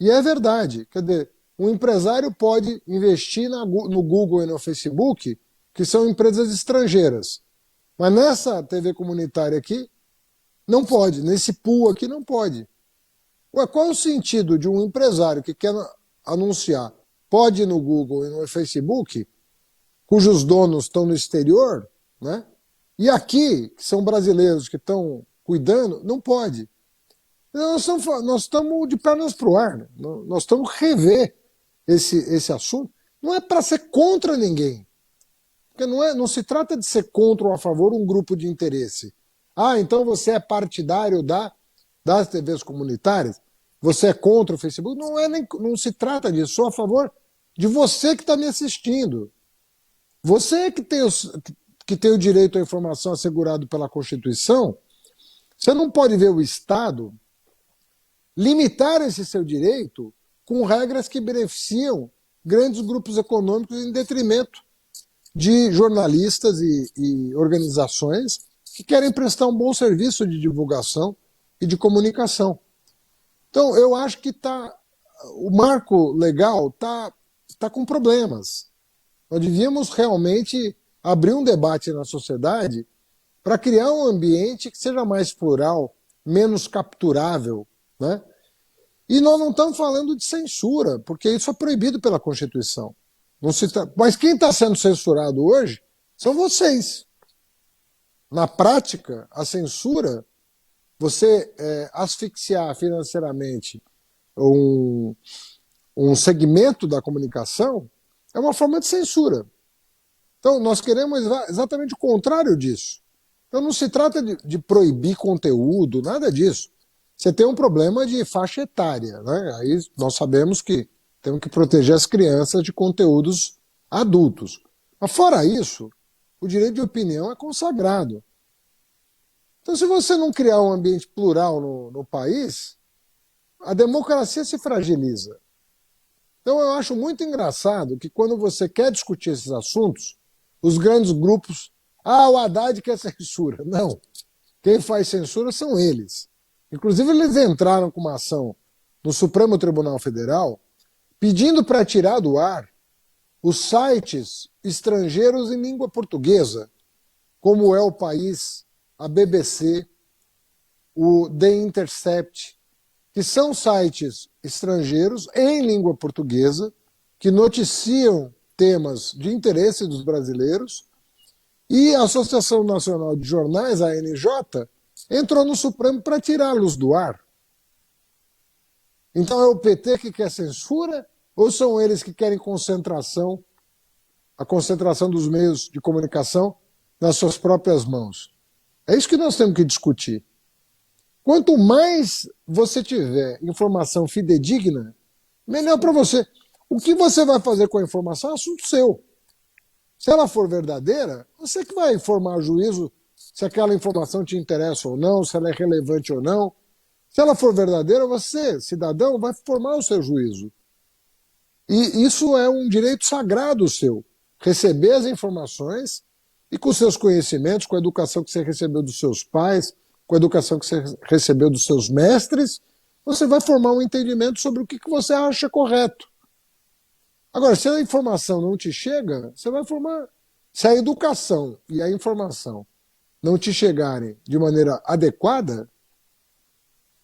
E é verdade. Quer dizer, um empresário pode investir no Google e no Facebook, que são empresas estrangeiras. Mas nessa TV comunitária aqui, não pode. Nesse pool aqui, não pode. Ué, qual é o sentido de um empresário que quer anunciar, pode ir no Google e no Facebook, cujos donos estão no exterior, né? E aqui, que são brasileiros que estão cuidando, não pode. Nós estamos de pernas para o ar. Né? Nós estamos rever esse assunto. Não é para ser contra ninguém. Porque não se trata de ser contra ou a favor um grupo de interesse. Ah, então você é partidário das TVs comunitárias? Você é contra o Facebook? Não se trata disso. Sou a favor de você que está me assistindo. Você que tem o direito à informação assegurado pela Constituição, você não pode ver o Estado limitar esse seu direito com regras que beneficiam grandes grupos econômicos em detrimento de jornalistas e organizações que querem prestar um bom serviço de divulgação e de comunicação. Então, eu acho que o marco legal está com problemas. Nós devíamos realmente abrir um debate na sociedade para criar um ambiente que seja mais plural, menos capturável, né? E nós não estamos falando de censura, porque isso é proibido pela Constituição. Mas quem está sendo censurado hoje são vocês. Na prática, a censura, você asfixiar financeiramente um segmento da comunicação, é uma forma de censura. Então, nós queremos exatamente o contrário disso. Então, não se trata de proibir conteúdo, nada disso. Você tem um problema de faixa etária, né? Aí nós sabemos que temos que proteger as crianças de conteúdos adultos. Mas, fora isso, o direito de opinião é consagrado. Então, se você não criar um ambiente plural no país, a democracia se fragiliza. Então, eu acho muito engraçado que quando você quer discutir esses assuntos, os grandes grupos... Ah, o Haddad quer censura. Não. Quem faz censura são eles. Inclusive, eles entraram com uma ação no Supremo Tribunal Federal pedindo para tirar do ar os sites estrangeiros em língua portuguesa, como é o País, a BBC, o The Intercept, que são sites estrangeiros em língua portuguesa que noticiam temas de interesse dos brasileiros, e a Associação Nacional de Jornais, a ANJ, entrou no Supremo para tirá-los do ar. Então é o PT que quer censura ou são eles que querem concentração, a concentração dos meios de comunicação nas suas próprias mãos? É isso que nós temos que discutir. Quanto mais você tiver informação fidedigna, melhor para você. O que você vai fazer com a informação é assunto seu. Se ela for verdadeira, você que vai formar juízo se aquela informação te interessa ou não, se ela é relevante ou não. Se ela for verdadeira, você, cidadão, vai formar o seu juízo. E isso é um direito sagrado seu. Receber as informações e com seus conhecimentos, com a educação que você recebeu dos seus pais, com a educação que você recebeu dos seus mestres, você vai formar um entendimento sobre o que você acha correto. Agora, se a informação não te chega, você vai formar... Se a educação e a informação não te chegarem de maneira adequada,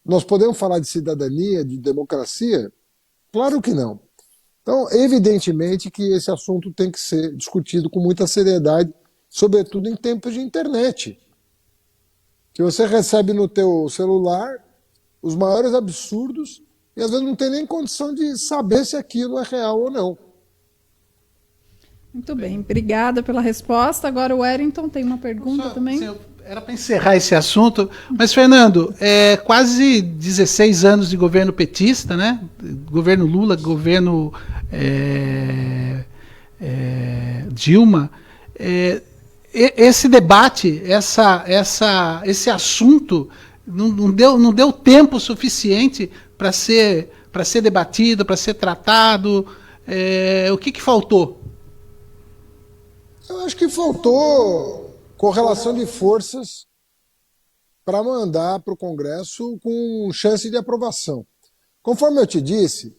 nós podemos falar de cidadania, de democracia? Claro que não. Então, evidentemente que esse assunto tem que ser discutido com muita seriedade, sobretudo em tempos de internet. Que você recebe no teu celular os maiores absurdos e às vezes não tem nem condição de saber se aquilo é real ou não. Muito bem, obrigada pela resposta. Agora o Wellington tem uma pergunta também. Era para encerrar esse assunto, mas, Fernando, quase 16 anos de governo petista, né? Governo Lula, governo Dilma. Esse debate, esse assunto não deu tempo suficiente para ser debatido, para ser tratado. O que faltou? Eu acho que faltou correlação de forças para mandar para o Congresso com chance de aprovação. Conforme eu te disse,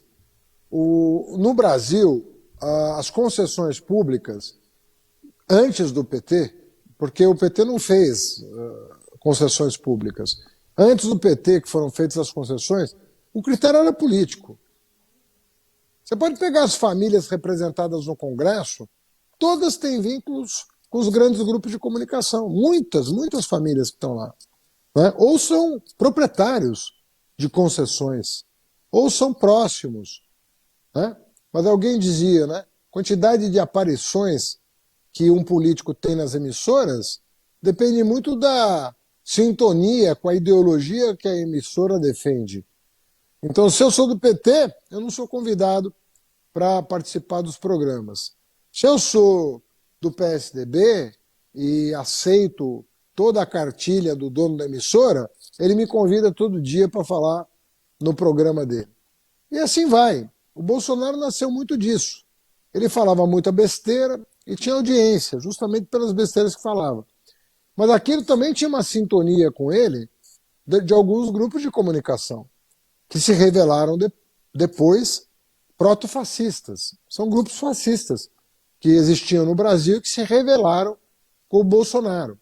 No Brasil, as concessões públicas, antes do PT, porque o PT não fez concessões públicas, antes do PT que foram feitas as concessões, o critério era político. Você pode pegar as famílias representadas no Congresso, todas têm vínculos com os grandes grupos de comunicação. Muitas famílias que estão lá. Né? Ou são proprietários de concessões, ou são próximos. Né? Mas alguém dizia, né? Quantidade de aparições que um político tem nas emissoras depende muito da sintonia com a ideologia que a emissora defende. Então, se eu sou do PT, eu não sou convidado para participar dos programas. Se eu sou do PSDB e aceito toda a cartilha do dono da emissora, ele me convida todo dia para falar no programa dele. E assim vai. O Bolsonaro nasceu muito disso. Ele falava muita besteira e tinha audiência, justamente pelas besteiras que falava. Mas aquilo também tinha uma sintonia com ele de alguns grupos de comunicação, que se revelaram depois protofascistas. São grupos fascistas que existiam no Brasil e que se revelaram com o Bolsonaro.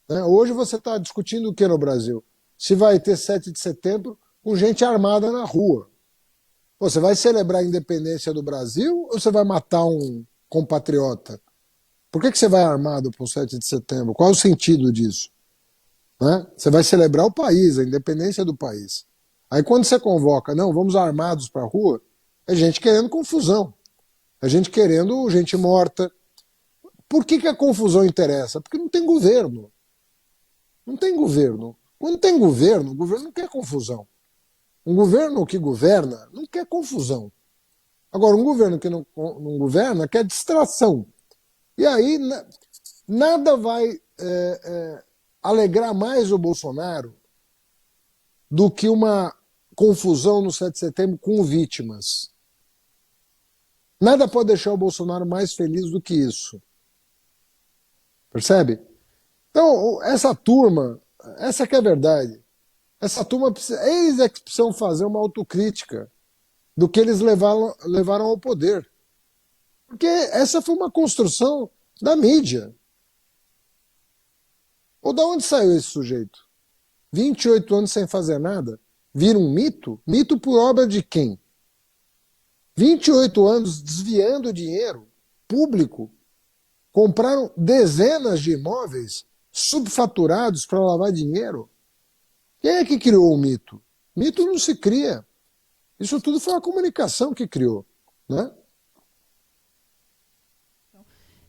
Hoje você está discutindo o que no Brasil? Se vai ter 7 de setembro com gente armada na rua. Você vai celebrar a independência do Brasil ou você vai matar um compatriota? Por que você vai armado para o 7 de setembro? Qual é o sentido disso? Você vai celebrar o país, a independência do país. Aí quando você convoca, não, vamos armados para a rua, é gente querendo confusão. É gente querendo gente morta. Por que a confusão interessa? Porque não tem governo. Não tem governo. Quando tem governo, o governo não quer confusão. Um governo que governa não quer confusão. Agora, um governo que não governa quer distração. E aí nada vai alegrar mais o Bolsonaro do que uma confusão no 7 de setembro com vítimas. Nada pode deixar o Bolsonaro mais feliz do que isso. Percebe? Então, essa turma, essa que é a verdade. Essa turma, eles é que precisam fazer uma autocrítica do que eles levaram ao poder. Porque essa foi uma construção da mídia. Ou de onde saiu esse sujeito? 28 anos sem fazer nada? Vira um mito? Mito por obra de quem? 28 anos desviando dinheiro público. Compraram dezenas de imóveis subfaturados para lavar dinheiro. Quem é que criou o mito? Mito não se cria. Isso tudo foi a comunicação que criou. Né?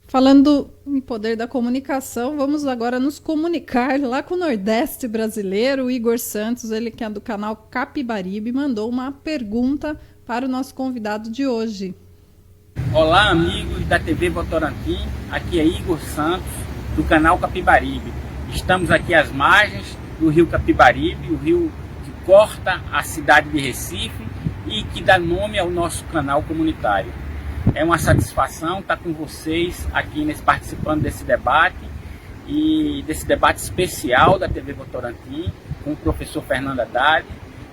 Falando em poder da comunicação, vamos agora nos comunicar lá com o Nordeste brasileiro. O Igor Santos, ele que é do canal Capibaribe, mandou uma pergunta para o nosso convidado de hoje. Olá, amigos da TV Votorantim. Aqui é Igor Santos, do canal Capibaribe. Estamos aqui às margens do rio Capibaribe, o rio que corta a cidade de Recife e que dá nome ao nosso canal comunitário. É uma satisfação estar com vocês aqui participando desse debate e desse debate especial da TV Votorantim com o professor Fernando Haddad.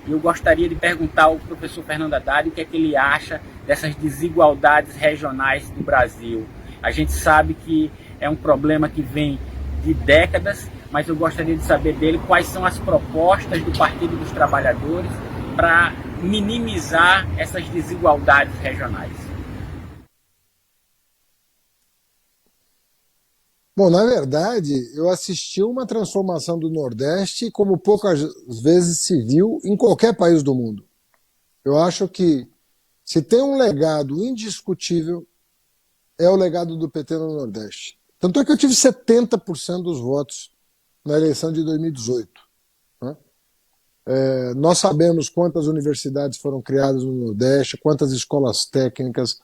E eu gostaria de perguntar ao professor Fernando Haddad o que é que ele acha dessas desigualdades regionais do Brasil. A gente sabe que é um problema que vem de décadas, mas eu gostaria de saber dele quais são as propostas do Partido dos Trabalhadores para minimizar essas desigualdades regionais. Bom, na verdade, eu assisti uma transformação do Nordeste como poucas vezes se viu em qualquer país do mundo. Eu acho que se tem um legado indiscutível, é o legado do PT no Nordeste. Tanto é que eu tive 70% dos votos na eleição de 2018. Né? Nós sabemos quantas universidades foram criadas no Nordeste, quantas escolas técnicas,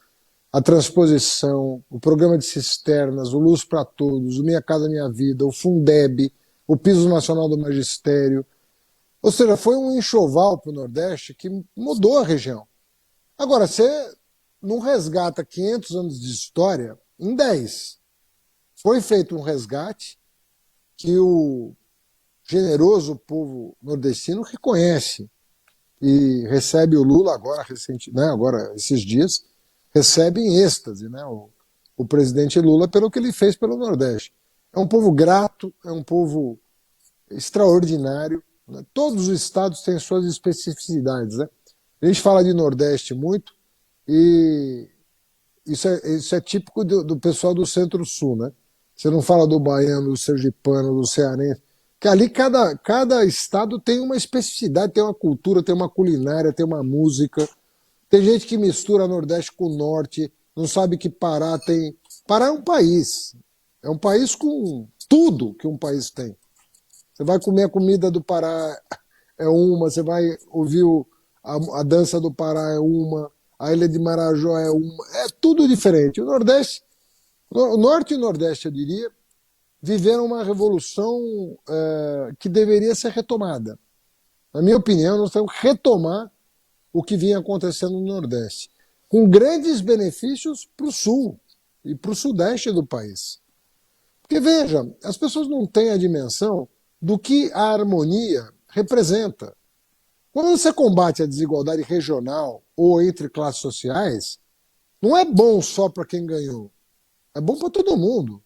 a transposição, o programa de cisternas, o Luz para Todos, o Minha Casa Minha Vida, o Fundeb, o Piso Nacional do Magistério. Ou seja, foi um enxoval para o Nordeste que mudou a região. Agora, você não resgata 500 anos de história em 10. Foi feito um resgate que o generoso povo nordestino reconhece. e recebe o Lula agora, agora esses dias, recebe em êxtase, né, o presidente Lula pelo que ele fez pelo Nordeste. É um povo grato, é um povo extraordinário, né? Todos os estados têm suas especificidades, né? A gente fala de Nordeste muito e isso é típico do pessoal do Centro-Sul, né? Você não fala do baiano, do sergipano, do cearense, que ali cada estado tem uma especificidade, tem uma cultura, tem uma culinária, tem uma música. Tem gente que mistura Nordeste com Norte, não sabe que Pará tem... Pará é um país. É um país com tudo que um país tem. Você vai comer a comida do Pará, é uma. Você vai ouvir a dança do Pará, é uma. A Ilha de Marajó é uma. É tudo diferente. O Nordeste, o Norte e o Nordeste, eu diria, viveram uma revolução que deveria ser retomada. Na minha opinião, nós temos que retomar o que vinha acontecendo no Nordeste, com grandes benefícios para o Sul e para o Sudeste do país. Porque, veja, as pessoas não têm a dimensão do que a harmonia representa. Quando você combate a desigualdade regional ou entre classes sociais, não é bom só para quem ganhou, é bom para todo mundo.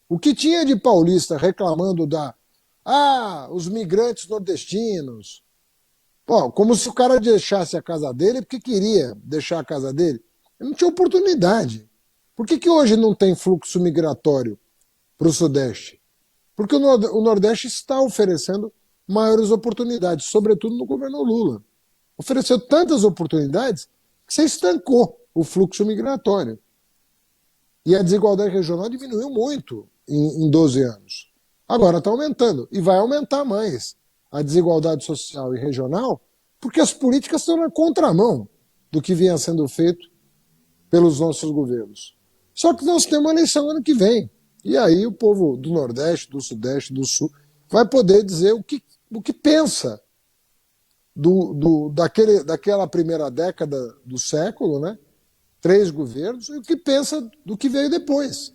O que tinha de paulista reclamando os migrantes nordestinos, pô, como se o cara deixasse a casa dele porque queria deixar a casa dele. Ele não tinha oportunidade. Por que hoje não tem fluxo migratório para o Sudeste? Porque o Nordeste está oferecendo maiores oportunidades, sobretudo no governo Lula. Ofereceu tantas oportunidades que você estancou o fluxo migratório. E a desigualdade regional diminuiu muito em 12 anos. Agora está aumentando, e vai aumentar mais a desigualdade social e regional, porque as políticas estão na contramão do que vinha sendo feito pelos nossos governos. Só que nós temos uma eleição ano que vem. E aí o povo do Nordeste, do Sudeste, do Sul vai poder dizer o que pensa daquela primeira década do século, né? 3 governos, e o que pensa do que veio depois.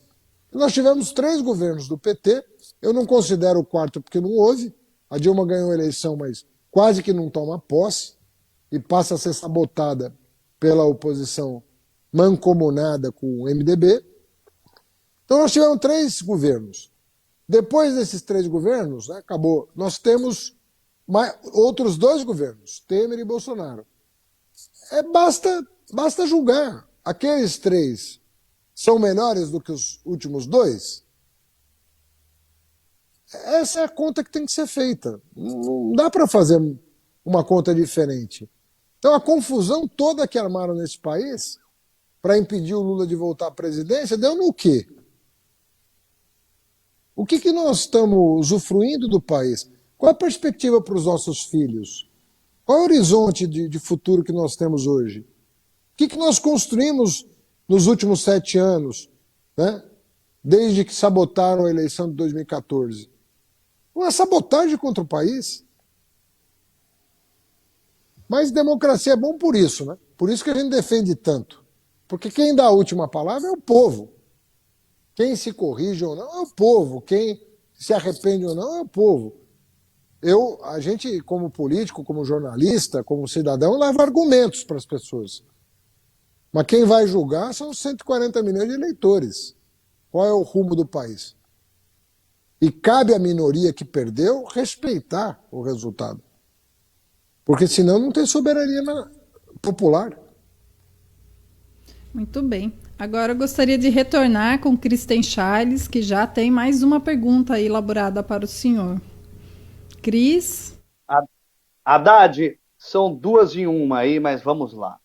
Nós tivemos 3 governos do PT, eu não considero o 4º porque não houve. A Dilma ganhou a eleição, mas quase que não toma posse e passa a ser sabotada pela oposição mancomunada com o MDB. Então nós tivemos 3 governos. Depois desses 3 governos, né, acabou. Nós temos outros 2 governos, Temer e Bolsonaro. Basta julgar. Aqueles 3 são melhores do que os últimos 2? Essa é a conta que tem que ser feita. Não dá para fazer uma conta diferente. Então a confusão toda que armaram nesse país para impedir o Lula de voltar à presidência deu no quê? O que nós estamos usufruindo do país? Qual a perspectiva para os nossos filhos? Qual é o horizonte de futuro que nós temos hoje? O que nós construímos nos últimos 7 anos, né? Desde que sabotaram a eleição de 2014? Uma sabotagem contra o país. Mas democracia é bom por isso, né? Por isso que a gente defende tanto. Porque quem dá a última palavra é o povo. Quem se corrige ou não é o povo. Quem se arrepende ou não é o povo. A gente, como político, como jornalista, como cidadão, leva argumentos para as pessoas. Mas quem vai julgar são os 140 milhões de eleitores. Qual é o rumo do país? E cabe à minoria que perdeu respeitar o resultado. Porque senão não tem soberania popular. Muito bem. Agora eu gostaria de retornar com Kristen Charles, que já tem mais uma pergunta aí elaborada para o senhor. Cris? Haddad, são 2 em 1 aí, mas vamos lá.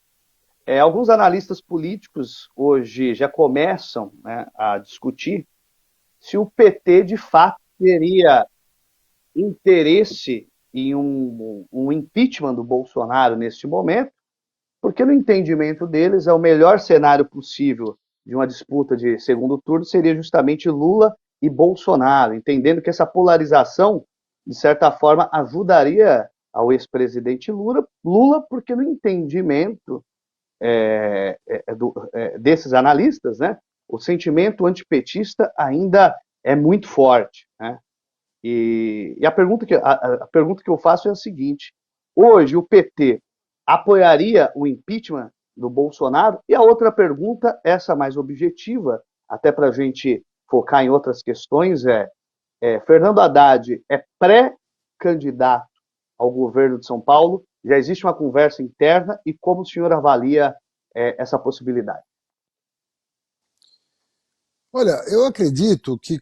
Alguns analistas políticos hoje já começam, né, a discutir se o PT de fato teria interesse em um impeachment do Bolsonaro neste momento, porque no entendimento deles o melhor cenário possível de uma disputa de segundo turno seria justamente Lula e Bolsonaro, entendendo que essa polarização, de certa forma, ajudaria ao ex-presidente Lula, porque no entendimento desses analistas, né, o sentimento antipetista ainda é muito forte, né? E a pergunta que eu faço é a seguinte: hoje o PT apoiaria o impeachment do Bolsonaro? E a outra pergunta, essa mais objetiva, até para a gente focar em outras questões, Fernando Haddad é pré-candidato ao governo de São Paulo? Já existe uma conversa interna e como o senhor avalia essa possibilidade? Olha, eu acredito que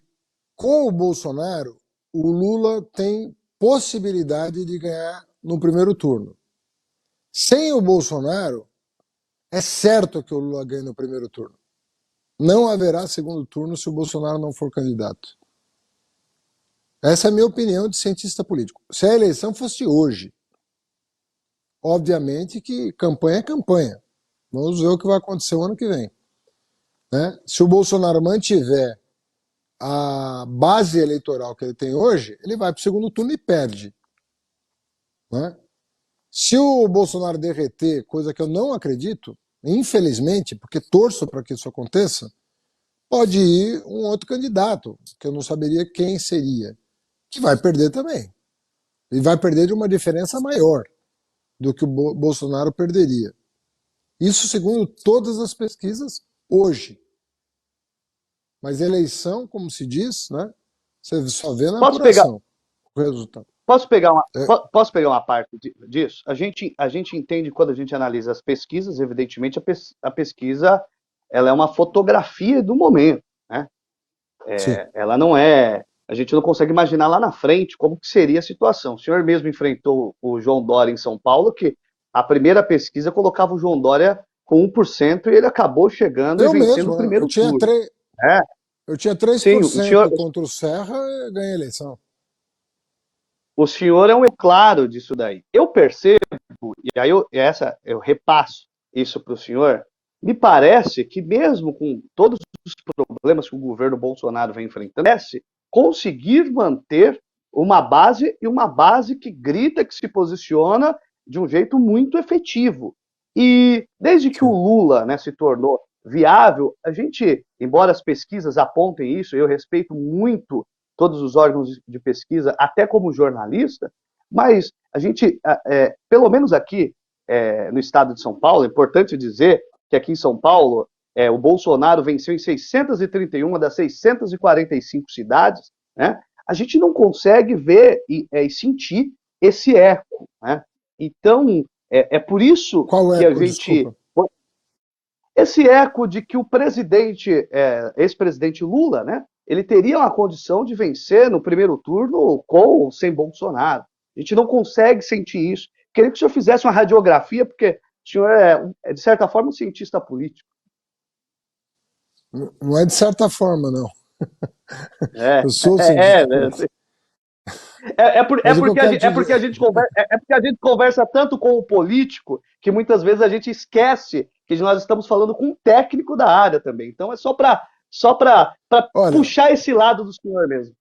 com o Bolsonaro, o Lula tem possibilidade de ganhar no primeiro turno. Sem o Bolsonaro, é certo que o Lula ganha no primeiro turno. Não haverá segundo turno se o Bolsonaro não for candidato. Essa é a minha opinião de cientista político. Se a eleição fosse hoje, obviamente que campanha é campanha. Vamos ver o que vai acontecer o ano que vem. Né? Se o Bolsonaro mantiver a base eleitoral que ele tem hoje, ele vai para o segundo turno e perde. Né? Se o Bolsonaro derreter, coisa que eu não acredito, infelizmente, porque torço para que isso aconteça, pode ir um outro candidato, que eu não saberia quem seria, que vai perder também. E vai perder de uma diferença maior do que o Bolsonaro perderia. Isso segundo todas as pesquisas hoje. Mas eleição, como se diz, né, você só vê na apuração o resultado. Posso pegar uma parte disso? A gente entende, quando a gente analisa as pesquisas, evidentemente a pesquisa ela é uma fotografia do momento. Né? Ela não é... A gente não consegue imaginar lá na frente como que seria a situação. O senhor mesmo enfrentou o João Dória em São Paulo, que a primeira pesquisa colocava o João Dória com 1% e ele acabou chegando e vencendo o primeiro turno. Eu tinha 3% contra o Serra e ganhei a eleição. O senhor é um claro disso daí. Eu percebo, e aí eu repasso isso para o senhor, me parece que mesmo com todos os problemas que o governo Bolsonaro vem enfrentando, conseguir manter uma base, e uma base que grita, que se posiciona de um jeito muito efetivo. E desde que o Lula, né, se tornou viável, a gente, embora as pesquisas apontem isso, eu respeito muito todos os órgãos de pesquisa, até como jornalista, mas a gente, pelo menos aqui no estado de São Paulo, é importante dizer que aqui em São Paulo, o Bolsonaro venceu em 631 das 645 cidades, né? A gente não consegue ver e sentir esse eco. Né? Então, é por isso que a gente... Desculpa. Esse eco de que o presidente, ex-presidente Lula, né, ele teria uma condição de vencer no primeiro turno com ou sem Bolsonaro. A gente não consegue sentir isso. Queria que o senhor fizesse uma radiografia, porque o senhor é de certa forma, um cientista político. Não é de certa forma, não. Eu sou cientista. Porque a gente conversa tanto com o político que muitas vezes a gente esquece que nós estamos falando com um técnico da área também. Então é só para puxar esse lado do senhor mesmo.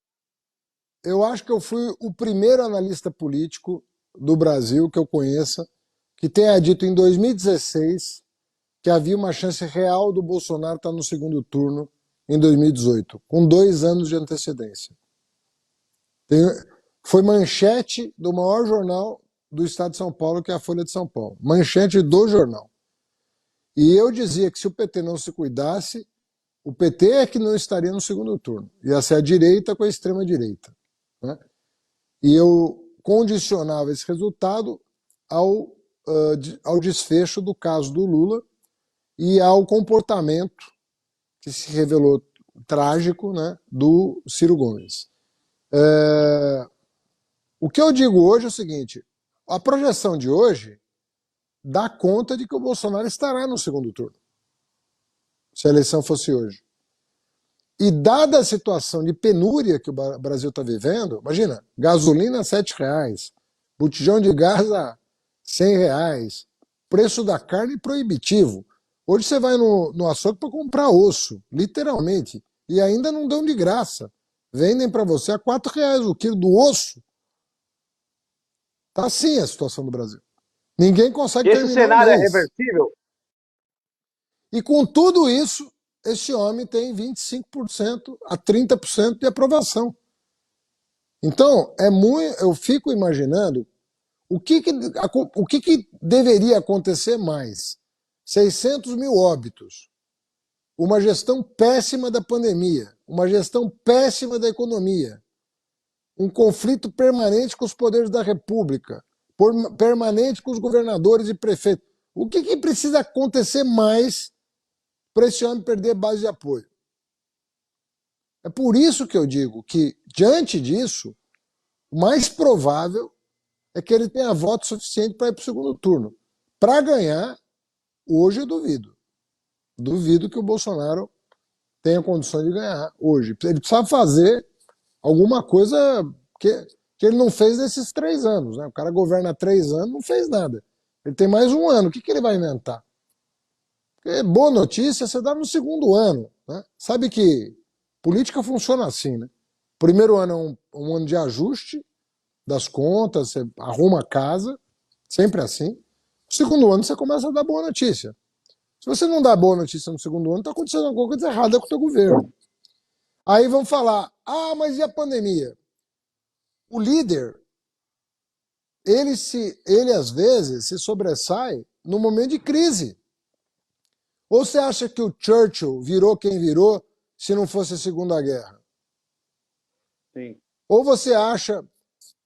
Eu acho que eu fui o primeiro analista político do Brasil que eu conheça que tenha dito em 2016 que havia uma chance real do Bolsonaro estar no segundo turno em 2018, com 2 anos de antecedência. Foi manchete do maior jornal do estado de São Paulo, que é a Folha de São Paulo. Manchete do jornal. E eu dizia que se o PT não se cuidasse, o PT é que não estaria no segundo turno. Ia ser a direita com a extrema-direita. Né? E eu condicionava esse resultado ao desfecho do caso do Lula e ao comportamento que se revelou trágico, né, do Ciro Gomes. O que eu digo hoje é o seguinte: a projeção de hoje dá conta de que o Bolsonaro estará no segundo turno, se a eleição fosse hoje. E dada a situação de penúria que o Brasil está vivendo, imagina, gasolina a R$7, botijão de gás a R$100, preço da carne proibitivo. Hoje você vai no açougue para comprar osso, literalmente, e ainda não dão de graça. Vendem para você a R$4 o quilo do osso. Tá assim a situação do Brasil. Ninguém consegue terminar. Esse cenário é reversível? E com tudo isso, esse homem tem 25% a 30% de aprovação. Então, eu fico imaginando o que deveria acontecer mais? 600 mil óbitos, uma gestão péssima da pandemia, uma gestão péssima da economia, um conflito permanente com os poderes da República, permanente com os governadores e prefeitos. O que precisa acontecer mais para esse homem perder base de apoio? É por isso que eu digo que, diante disso, o mais provável é que ele tenha voto suficiente para ir para o segundo turno. Para ganhar, hoje eu duvido. Duvido que o Bolsonaro tenha condições de ganhar hoje. Ele precisa fazer alguma coisa que ele não fez nesses 3 anos. Né? O cara governa 3 anos, não fez nada. Ele tem mais 1 ano. O que ele vai inventar? Porque boa notícia você dá no segundo ano. Né? Sabe que política funciona assim. Né? Primeiro ano é um ano de ajuste das contas, você arruma a casa, sempre assim. No segundo ano você começa a dar boa notícia. Se você não dá boa notícia no segundo ano, está acontecendo alguma coisa errada com o teu governo. Aí vão falar, mas e a pandemia? O líder, ele às vezes se sobressai no momento de crise. Ou você acha que o Churchill virou quem virou se não fosse a Segunda Guerra? Sim. Ou você acha...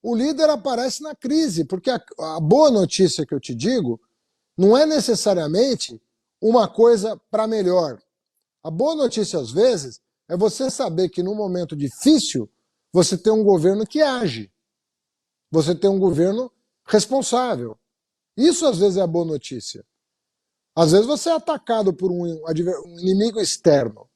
O líder aparece na crise, porque a boa notícia que eu te digo não é necessariamente uma coisa para melhor. A boa notícia, às vezes, é você saber que num momento difícil você tem um governo que age. Você tem um governo responsável. Isso, às vezes, é a boa notícia. Às vezes você é atacado por um inimigo externo.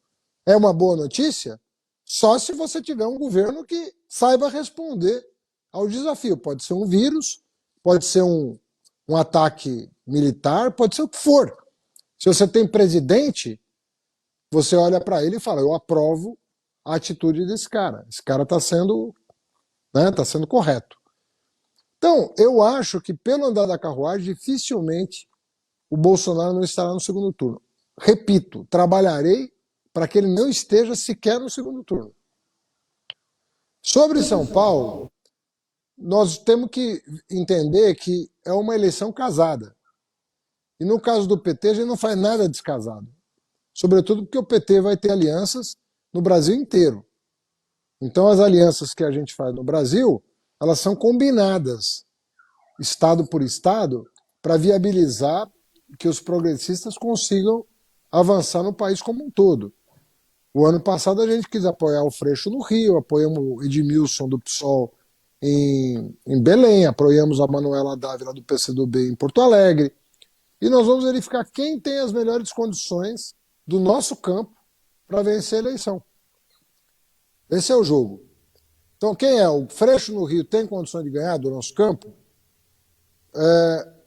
É uma boa notícia só se você tiver um governo que saiba responder ao desafio. Pode ser um vírus, pode ser um ataque militar, pode ser o que for. Se você tem presidente, você olha para ele e fala, eu aprovo a atitude desse cara. Esse cara está sendo correto. Então, eu acho que pelo andar da carruagem, dificilmente o Bolsonaro não estará no segundo turno. Repito, trabalharei para que ele não esteja sequer no segundo turno. Sobre São Paulo, nós temos que entender que é uma eleição casada. E no caso do PT, a gente não faz nada descasado. Sobretudo porque o PT vai ter alianças no Brasil inteiro. Então as alianças que a gente faz no Brasil, elas são combinadas, estado por estado, para viabilizar que os progressistas consigam avançar no país como um todo. O ano passado a gente quis apoiar o Freixo no Rio, apoiamos o Edmilson do PSOL em Belém, apoiamos a Manuela Dávila do PCdoB em Porto Alegre, e nós vamos verificar quem tem as melhores condições do nosso campo para vencer a eleição. Esse é o jogo. Então quem é? O Freixo no Rio tem condições de ganhar do nosso campo?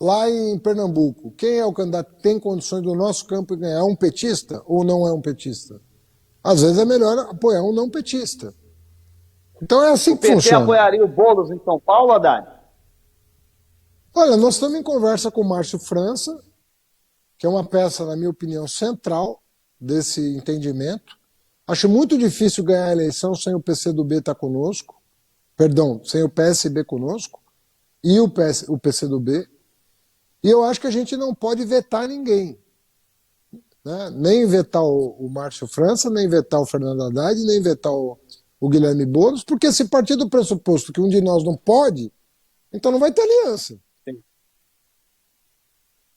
Lá em Pernambuco, quem é o candidato que tem condições do nosso campo de ganhar? É um petista ou não é um petista? Às vezes é melhor apoiar um não petista. Então é assim que funciona. O PT apoiaria o Boulos em São Paulo, Haddad? Olha, nós estamos em conversa com o Márcio França, que é uma peça, na minha opinião, central desse entendimento. Acho muito difícil ganhar a eleição sem o PCdoB estar conosco, sem o PSB conosco e o PCdoB. E eu acho que a gente não pode vetar ninguém. Né? Nem vetar o Márcio França, nem vetar o Fernando Haddad, nem vetar o Guilherme Boulos, porque se partir do pressuposto que um de nós não pode, então não vai ter aliança. Sim.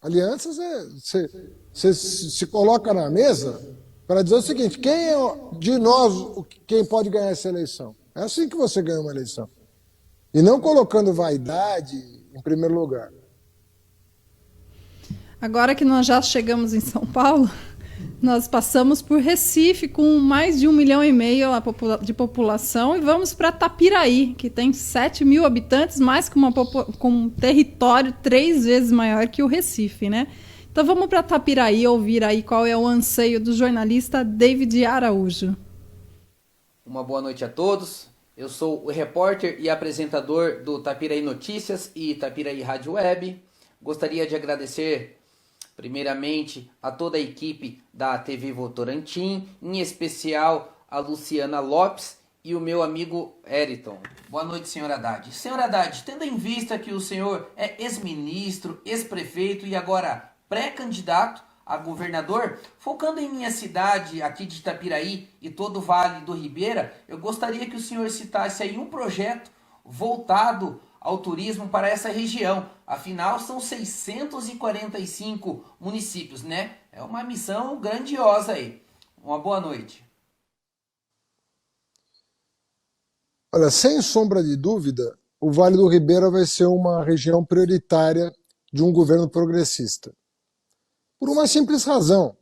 Alianças você se coloca na mesa para dizer o seguinte, quem é de nós quem pode ganhar essa eleição? É assim que você ganha uma eleição. E não colocando vaidade em primeiro lugar. Agora que nós já chegamos em São Paulo, nós passamos por Recife com mais de 1,5 milhão de população e vamos para Tapiraí, que tem 7 mil habitantes, mais com um território 3 vezes maior que o Recife, né? Então vamos para Tapiraí ouvir aí qual é o anseio do jornalista David Araújo. Uma boa noite a todos. Eu sou o repórter e apresentador do Tapiraí Notícias e Tapiraí Rádio Web. Gostaria de agradecer primeiramente a toda a equipe da TV Votorantim, em especial a Luciana Lopes e o meu amigo Eriton. Boa noite, senhor Haddad. Senhor Haddad, tendo em vista que o senhor é ex-ministro, ex-prefeito e agora pré-candidato a governador, focando em minha cidade aqui de Itapiraí e todo o Vale do Ribeira, eu gostaria que o senhor citasse aí um projeto voltado ao turismo para essa região. Afinal, são 645 municípios, né? É uma missão grandiosa aí. Uma boa noite. Olha, sem sombra de dúvida, o Vale do Ribeira vai ser uma região prioritária de um governo progressista. Por uma simples razão.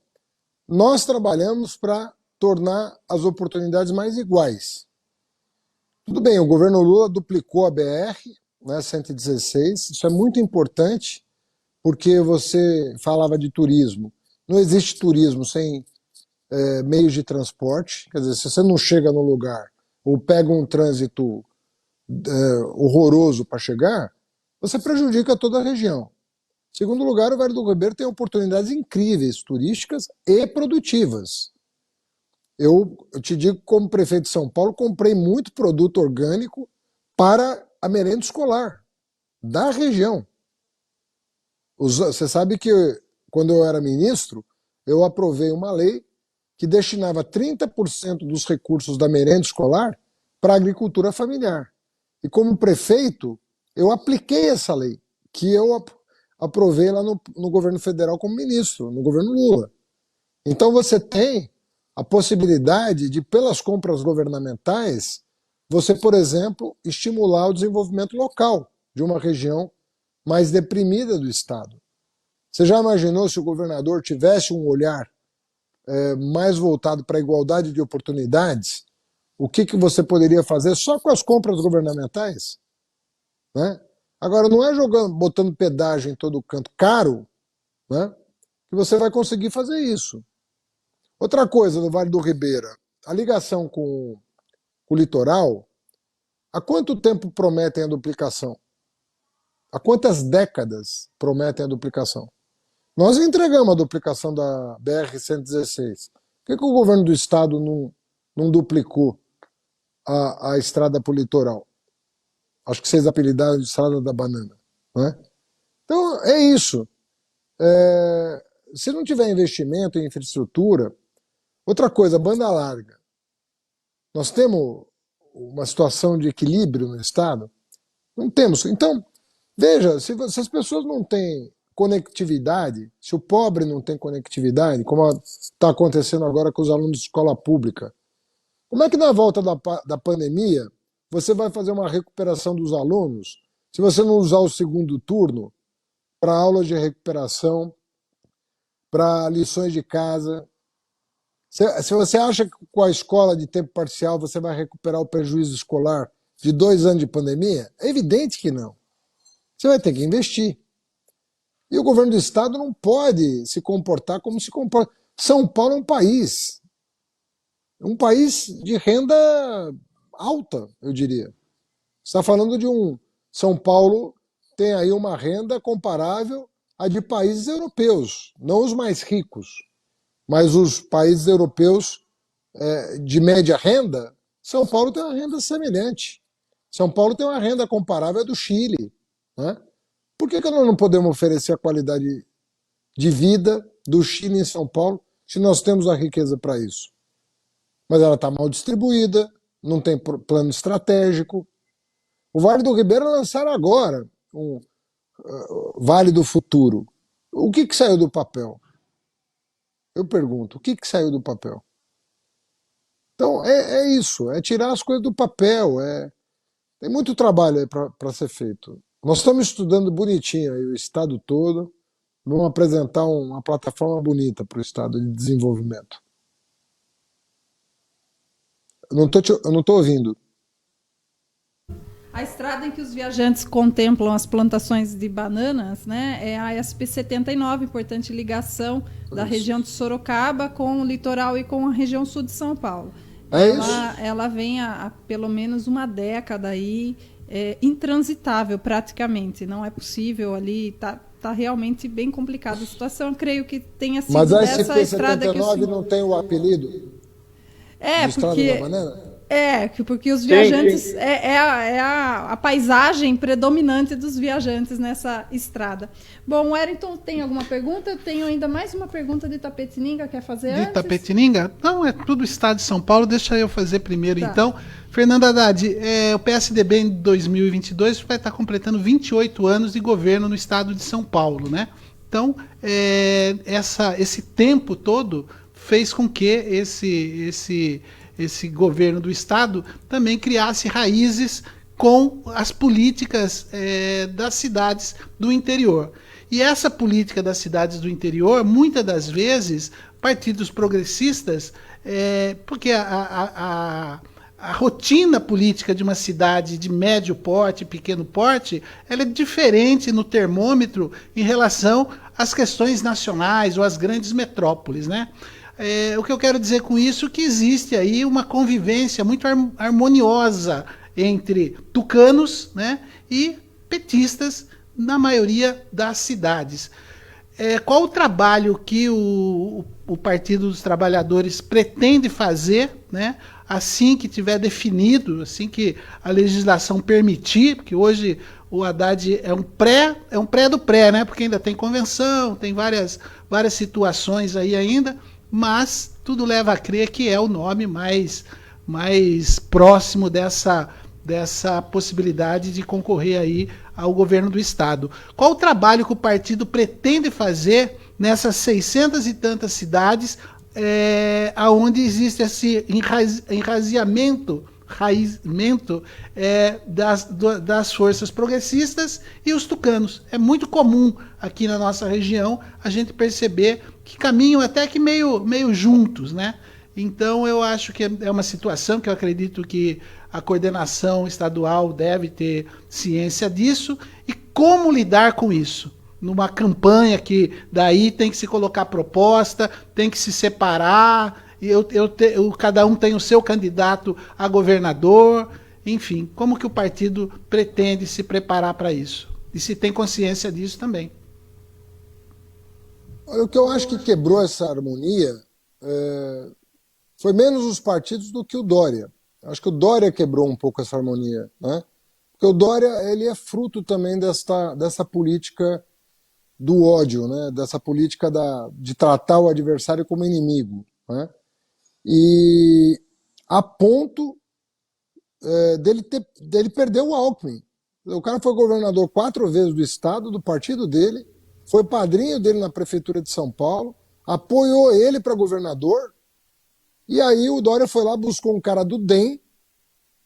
Nós trabalhamos para tornar as oportunidades mais iguais. Tudo bem, o governo Lula duplicou a BR, né, 116, isso é muito importante, porque você falava de turismo. Não existe turismo sem meios de transporte, quer dizer, se você não chega no lugar ou pega um trânsito horroroso para chegar, você prejudica toda a região. Em segundo lugar, o Vale do Ribeira tem oportunidades incríveis, turísticas e produtivas. Eu te digo, como prefeito de São Paulo, comprei muito produto orgânico para a merenda escolar da região. Você sabe que quando eu era ministro, eu aprovei uma lei que destinava 30% dos recursos da merenda escolar para a agricultura familiar. E como prefeito, eu apliquei essa lei, que eu aprovei lá no governo federal como ministro, no governo Lula. Então você tem a possibilidade de, pelas compras governamentais, você, por exemplo, estimular o desenvolvimento local de uma região mais deprimida do estado. Você já imaginou se o governador tivesse um olhar mais voltado para a igualdade de oportunidades? O que você poderia fazer só com as compras governamentais? Né? Agora, não é botando pedágio em todo canto caro, né, que você vai conseguir fazer isso. Outra coisa no Vale do Ribeira, a ligação com o litoral, há quanto tempo prometem a duplicação? Há quantas décadas prometem a duplicação? Nós entregamos a duplicação da BR-116. Por que o governo do estado não duplicou a estrada para o litoral? Acho que vocês apelidaram de estrada da banana. Né? Então, é isso. Se não tiver investimento em infraestrutura... Outra coisa, banda larga. Nós temos uma situação de equilíbrio no estado? Não temos. Então, veja, se as pessoas não têm conectividade, se o pobre não tem conectividade, como está acontecendo agora com os alunos de escola pública, como é que na volta da pandemia você vai fazer uma recuperação dos alunos se você não usar o segundo turno para aulas de recuperação, para lições de casa? Se você acha que com a escola de tempo parcial você vai recuperar o prejuízo escolar de 2 anos de pandemia, é evidente que não. Você vai ter que investir. E o governo do estado não pode se comportar como se comporta. São Paulo é um país de renda alta, eu diria. Você está falando de São Paulo tem aí uma renda comparável à de países europeus, não os mais ricos, mas os países europeus de média renda. São Paulo tem uma renda semelhante. São Paulo tem uma renda comparável à do Chile. Né? Por que nós não podemos oferecer a qualidade de vida do Chile em São Paulo se nós temos a riqueza para isso? Mas ela está mal distribuída, não tem plano estratégico. O Vale do Ribeira lançaram agora um Vale do Futuro. O que saiu do papel? Eu pergunto, o que saiu do papel? Então, é isso, é tirar as coisas do papel. Tem muito trabalho aí para ser feito. Nós estamos estudando bonitinho aí o estado todo, vamos apresentar uma plataforma bonita para o estado de desenvolvimento. Eu não estou ouvindo. A estrada em que os viajantes contemplam as plantações de bananas, né, é a SP-79, importante ligação da região de Sorocaba com o litoral e com a região sul de São Paulo. Ela vem há pelo menos uma década aí, intransitável praticamente. Não é possível ali, está realmente bem complicada a situação. Eu creio que tenha sido Mas a dessa estrada que SP-79 não tem o apelido? Porque... Estrada da Banana? Porque os Sim, viajantes sim. a paisagem predominante dos viajantes nessa estrada. Bom, o Wellington tem alguma pergunta? Eu tenho ainda mais uma pergunta de Itapetininga, quer fazer De antes? Itapetininga? Não, é tudo estado de São Paulo, deixa eu fazer primeiro Tá. então. Fernando Haddad, o PSDB em 2022 vai estar completando 28 anos de governo no estado de São Paulo, né? Então, esse tempo todo fez com que esse governo do estado também criasse raízes com as políticas das cidades do interior. E essa política das cidades do interior, muitas das vezes, partidos progressistas, porque a rotina política de uma cidade de médio porte, pequeno porte, ela é diferente no termômetro em relação às questões nacionais ou às grandes metrópoles, né? O que eu quero dizer com isso é que existe aí uma convivência muito harmoniosa entre tucanos, né, e petistas na maioria das cidades. Qual o trabalho que o Partido dos Trabalhadores pretende fazer, né, assim que tiver definido, assim que a legislação permitir, porque hoje o Haddad é um pré do pré, né, porque ainda tem convenção, tem várias situações aí ainda, mas tudo leva a crer que é o nome mais próximo dessa possibilidade de concorrer aí ao governo do estado. Qual o trabalho que o partido pretende fazer nessas 600 e tantas cidades aonde existe esse enraizamento das forças progressistas e os tucanos? É muito comum aqui na nossa região a gente perceber que caminham até que meio juntos, né? Então eu acho que é uma situação que eu acredito que a coordenação estadual deve ter ciência disso. E como lidar com isso? Numa campanha que daí tem que se colocar proposta, tem que se separar, e cada um tem o seu candidato a governador, enfim, como que o partido pretende se preparar para isso? E se tem consciência disso também. Olha, o que eu acho que quebrou essa harmonia foi menos os partidos do que o Dória. Acho que o Dória quebrou um pouco essa harmonia, né? Porque o Dória, ele é fruto também dessa política do ódio, né? Dessa política de tratar o adversário como inimigo, né? E a ponto dele perder o Alckmin. O cara foi governador 4 vezes do estado, do partido dele, foi padrinho dele na prefeitura de São Paulo, apoiou ele para governador, e aí o Dória foi lá, buscou um cara do DEM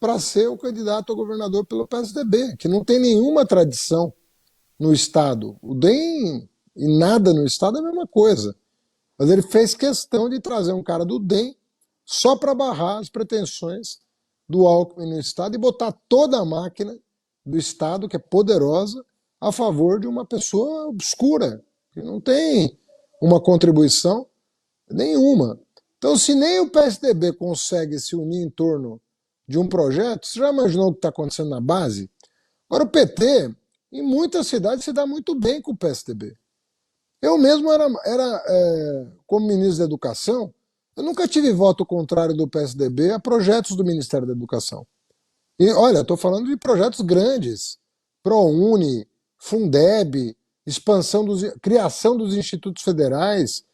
para ser o candidato a governador pelo PSDB, que não tem nenhuma tradição no estado. O DEM e nada no estado é a mesma coisa. Mas ele fez questão de trazer um cara do DEM só para barrar as pretensões do Alckmin no estado e botar toda a máquina do estado, que é poderosa, a favor de uma pessoa obscura, que não tem uma contribuição nenhuma. Então, se nem o PSDB consegue se unir em torno de um projeto, você já imaginou o que está acontecendo na base? Agora, o PT, em muitas cidades, se dá muito bem com o PSDB. Eu mesmo como ministro da Educação, eu nunca tive voto contrário do PSDB a projetos do Ministério da Educação. E, olha, estou falando de projetos grandes, ProUni, Fundeb, criação dos institutos federais,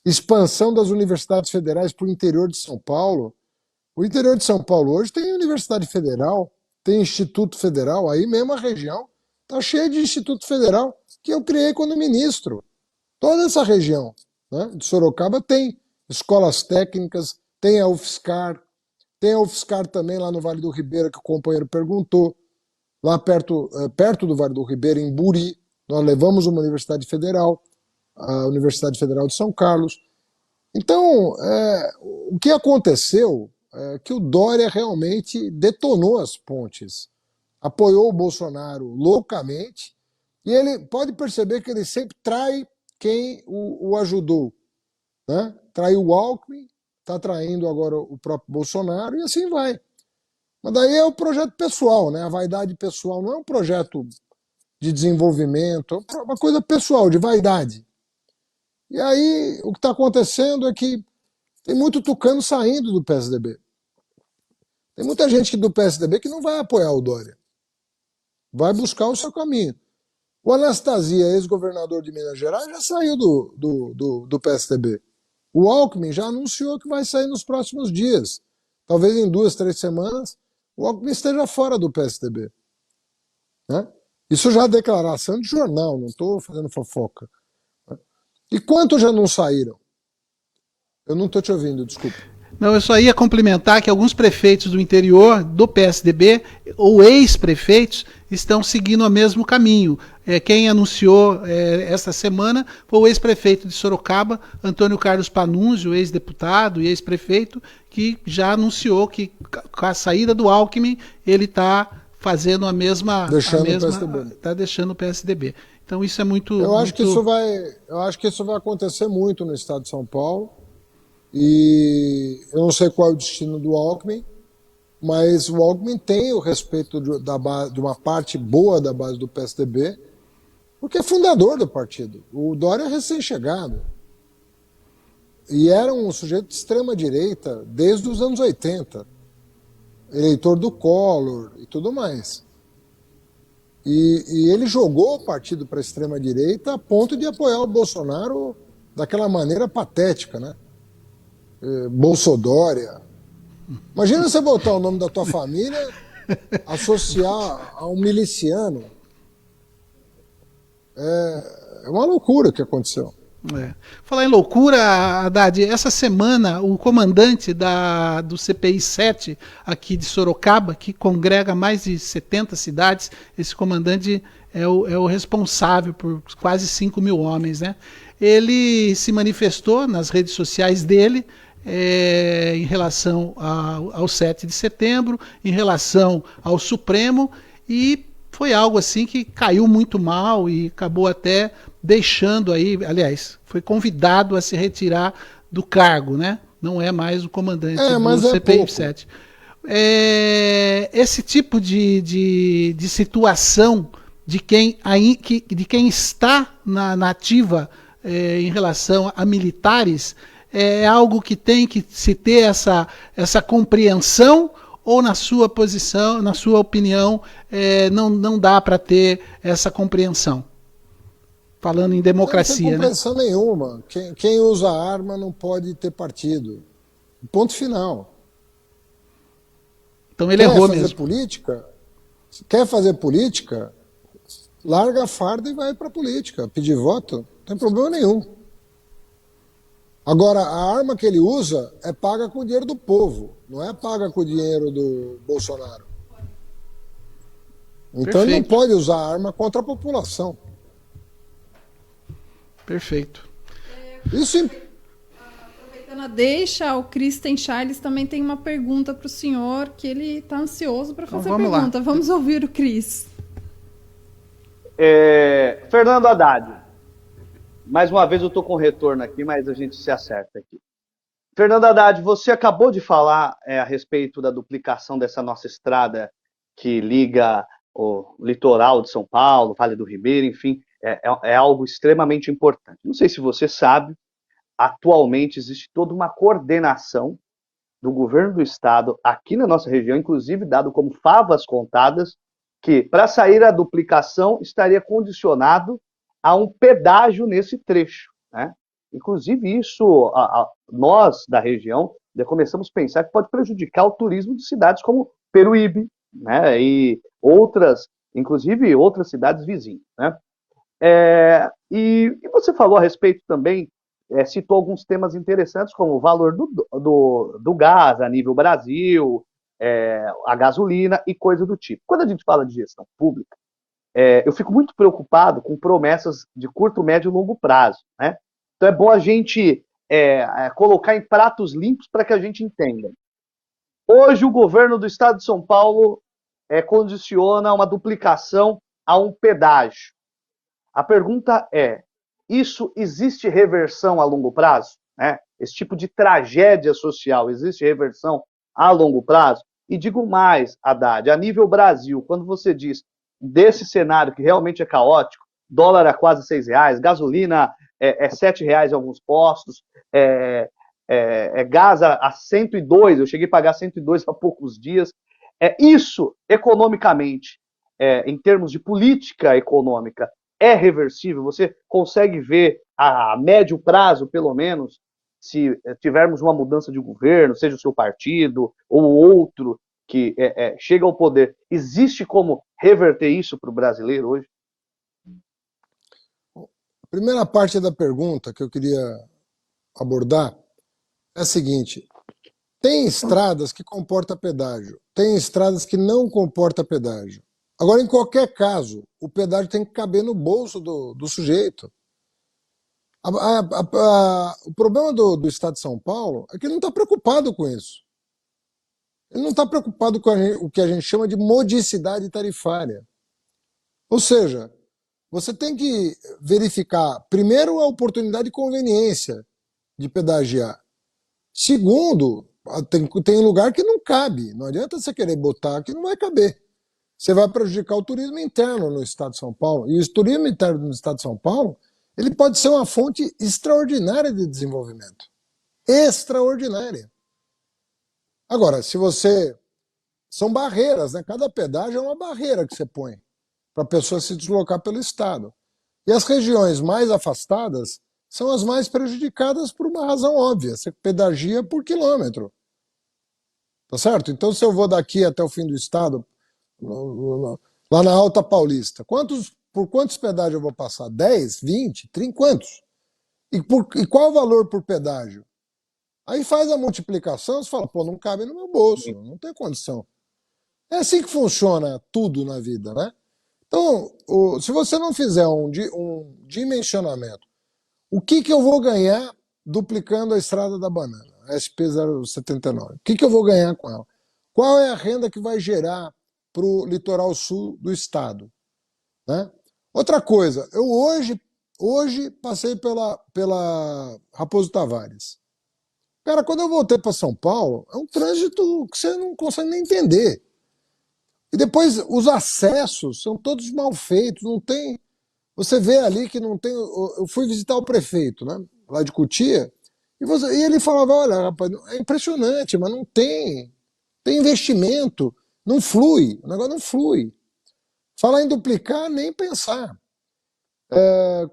expansão das universidades federais para o interior de São Paulo. O interior de São Paulo hoje tem universidade federal, tem instituto federal, aí mesmo a região está cheia de instituto federal que eu criei quando ministro. Toda essa região, né, de Sorocaba tem escolas técnicas, tem a UFSCar também lá no Vale do Ribeira, que o companheiro perguntou, lá perto do Vale do Ribeira, em Buri, nós levamos uma universidade federal, a Universidade Federal de São Carlos. Então, o que aconteceu é que o Dória realmente detonou as pontes, apoiou o Bolsonaro loucamente, e ele pode perceber que ele sempre trai quem o ajudou, né? Traiu o Alckmin, está traindo agora o próprio Bolsonaro, e assim vai. Mas daí é o projeto pessoal, né? A vaidade pessoal não é um projeto de desenvolvimento, é uma coisa pessoal, de vaidade. E aí o que está acontecendo é que tem muito tucano saindo do PSDB. Tem muita gente do PSDB que não vai apoiar o Dória. Vai buscar o seu caminho. O Anastasia, ex-governador de Minas Gerais, já saiu do PSDB. O Alckmin já anunciou que vai sair nos próximos dias. Talvez em 2, 3 semanas, o Alckmin esteja fora do PSDB. Né? Isso já é declaração de jornal, não estou fazendo fofoca. Né? E quantos já não saíram? Eu não estou te ouvindo, desculpa. Não, eu só ia complementar que alguns prefeitos do interior do PSDB, ou ex-prefeitos, estão seguindo o mesmo caminho. Quem anunciou esta semana foi o ex-prefeito de Sorocaba, Antônio Carlos Panunzio, ex-deputado e ex-prefeito, que já anunciou que com a saída do Alckmin ele está fazendo a mesma... Está deixando o PSDB. Então isso é muito... Eu acho que isso vai acontecer muito no estado de São Paulo. E eu não sei qual é o destino do Alckmin, mas o Alckmin tem o respeito de uma parte boa da base do PSDB, porque é fundador do partido. O Dória é recém-chegado. E era um sujeito de extrema-direita desde os anos 80. Eleitor do Collor e tudo mais. E ele jogou o partido para a extrema-direita a ponto de apoiar o Bolsonaro daquela maneira patética, né? Bolsodória. Imagina você botar o nome da tua família, associar a um miliciano. É uma loucura o que aconteceu. Falar em loucura, Haddad, essa semana o comandante do CPI 7 aqui de Sorocaba, que congrega mais de 70 cidades, esse comandante é o responsável por quase 5 mil homens, né? Ele se manifestou nas redes sociais dele em relação ao 7 de setembro, em relação ao Supremo, e foi algo assim que caiu muito mal e acabou até deixando aí, aliás, foi convidado a se retirar do cargo, né? Não é mais o comandante do CPI 7. Esse tipo de situação de quem está na ativa em relação a militares é algo que tem que se ter essa compreensão, ou na sua posição, na sua opinião, não dá para ter essa compreensão? Falando em democracia, não tem compreensão nenhuma. Quem usa arma não pode ter partido. Ponto final. Então ele errou mesmo. Quer fazer política? Larga a farda e vai para a política. Pedir voto, não tem problema nenhum. Agora, a arma que ele usa é paga com o dinheiro do povo, não é paga com o dinheiro do Bolsonaro. Então ele não pode usar a arma contra a população. Perfeito. Aproveitando a deixa, o Kristen Charles também tem uma pergunta para o senhor, que ele está ansioso para fazer a pergunta. Vamos ouvir o Cris. Fernando Haddad. Mais uma vez eu estou com retorno aqui, mas a gente se acerta aqui. Fernando Haddad, você acabou de falar a respeito da duplicação dessa nossa estrada que liga o litoral de São Paulo, Vale do Ribeira, enfim, é algo extremamente importante. Não sei se você sabe, atualmente existe toda uma coordenação do governo do estado aqui na nossa região, inclusive dado como favas contadas, que para sair a duplicação estaria condicionado a um pedágio nesse trecho, né? Inclusive isso, nós da região já começamos a pensar que pode prejudicar o turismo de cidades como Peruíbe, né? E outras, inclusive outras cidades vizinhas, né? E você falou a respeito também, citou alguns temas interessantes como o valor do gás a nível Brasil, a gasolina e coisa do tipo. Quando a gente fala de gestão pública, eu fico muito preocupado com promessas de curto, médio e longo prazo, né? Então é bom a gente colocar em pratos limpos para que a gente entenda. Hoje o governo do estado de São Paulo condiciona uma duplicação a um pedágio. A pergunta isso existe reversão a longo prazo? Né? Esse tipo de tragédia social, existe reversão a longo prazo? E digo mais, Haddad, a nível Brasil, quando você diz desse cenário que realmente é caótico, dólar a quase R$6, gasolina R$7 em alguns postos, gás a 102, eu cheguei a pagar 102 há poucos dias. Isso, economicamente, em termos de política econômica, é reversível? Você consegue ver a médio prazo, pelo menos, se tivermos uma mudança de governo, seja o seu partido ou outro que chega ao poder, existe como reverter isso para o brasileiro hoje? A primeira parte da pergunta que eu queria abordar é a seguinte: tem estradas que comportam pedágio, tem estradas que não comportam pedágio. Agora, em qualquer caso, o pedágio tem que caber no bolso do sujeito. O problema do Estado de São Paulo é que ele não está preocupado com isso. Ele não está preocupado com o que a gente chama de modicidade tarifária. Ou seja, você tem que verificar, primeiro, a oportunidade e conveniência de pedagiar. Segundo, tem lugar que não cabe. Não adianta você querer botar que não vai caber. Você vai prejudicar o turismo interno no Estado de São Paulo. E o turismo interno no Estado de São Paulo, ele pode ser uma fonte extraordinária de desenvolvimento. Extraordinária. Agora, são barreiras, né? Cada pedágio é uma barreira que você põe para a pessoa se deslocar pelo Estado. E as regiões mais afastadas são as mais prejudicadas por uma razão óbvia. Você pedagia por quilômetro. Tá certo? Então, se eu vou daqui até o fim do Estado, lá na Alta Paulista, por quantos pedágios eu vou passar? 10, 20, 30, quantos? E qual o valor por pedágio? Aí faz a multiplicação, você fala, pô, não cabe no meu bolso, não tem condição. É assim que funciona tudo na vida, né? Então, se você não fizer um dimensionamento, o que eu vou ganhar duplicando a Estrada da Banana, a SP-079? O que eu vou ganhar com ela? Qual é a renda que vai gerar para o litoral sul do estado? Né? Outra coisa, eu hoje passei pela Raposo Tavares. Cara, quando eu voltei para São Paulo, é um trânsito que você não consegue nem entender. E depois os acessos são todos mal feitos, não tem. Você vê ali que não tem. Eu fui visitar o prefeito, né, lá de Cotia, e ele falava: olha, rapaz, é impressionante, mas não tem. Tem investimento, não flui, o negócio não flui. Falar em duplicar, nem pensar.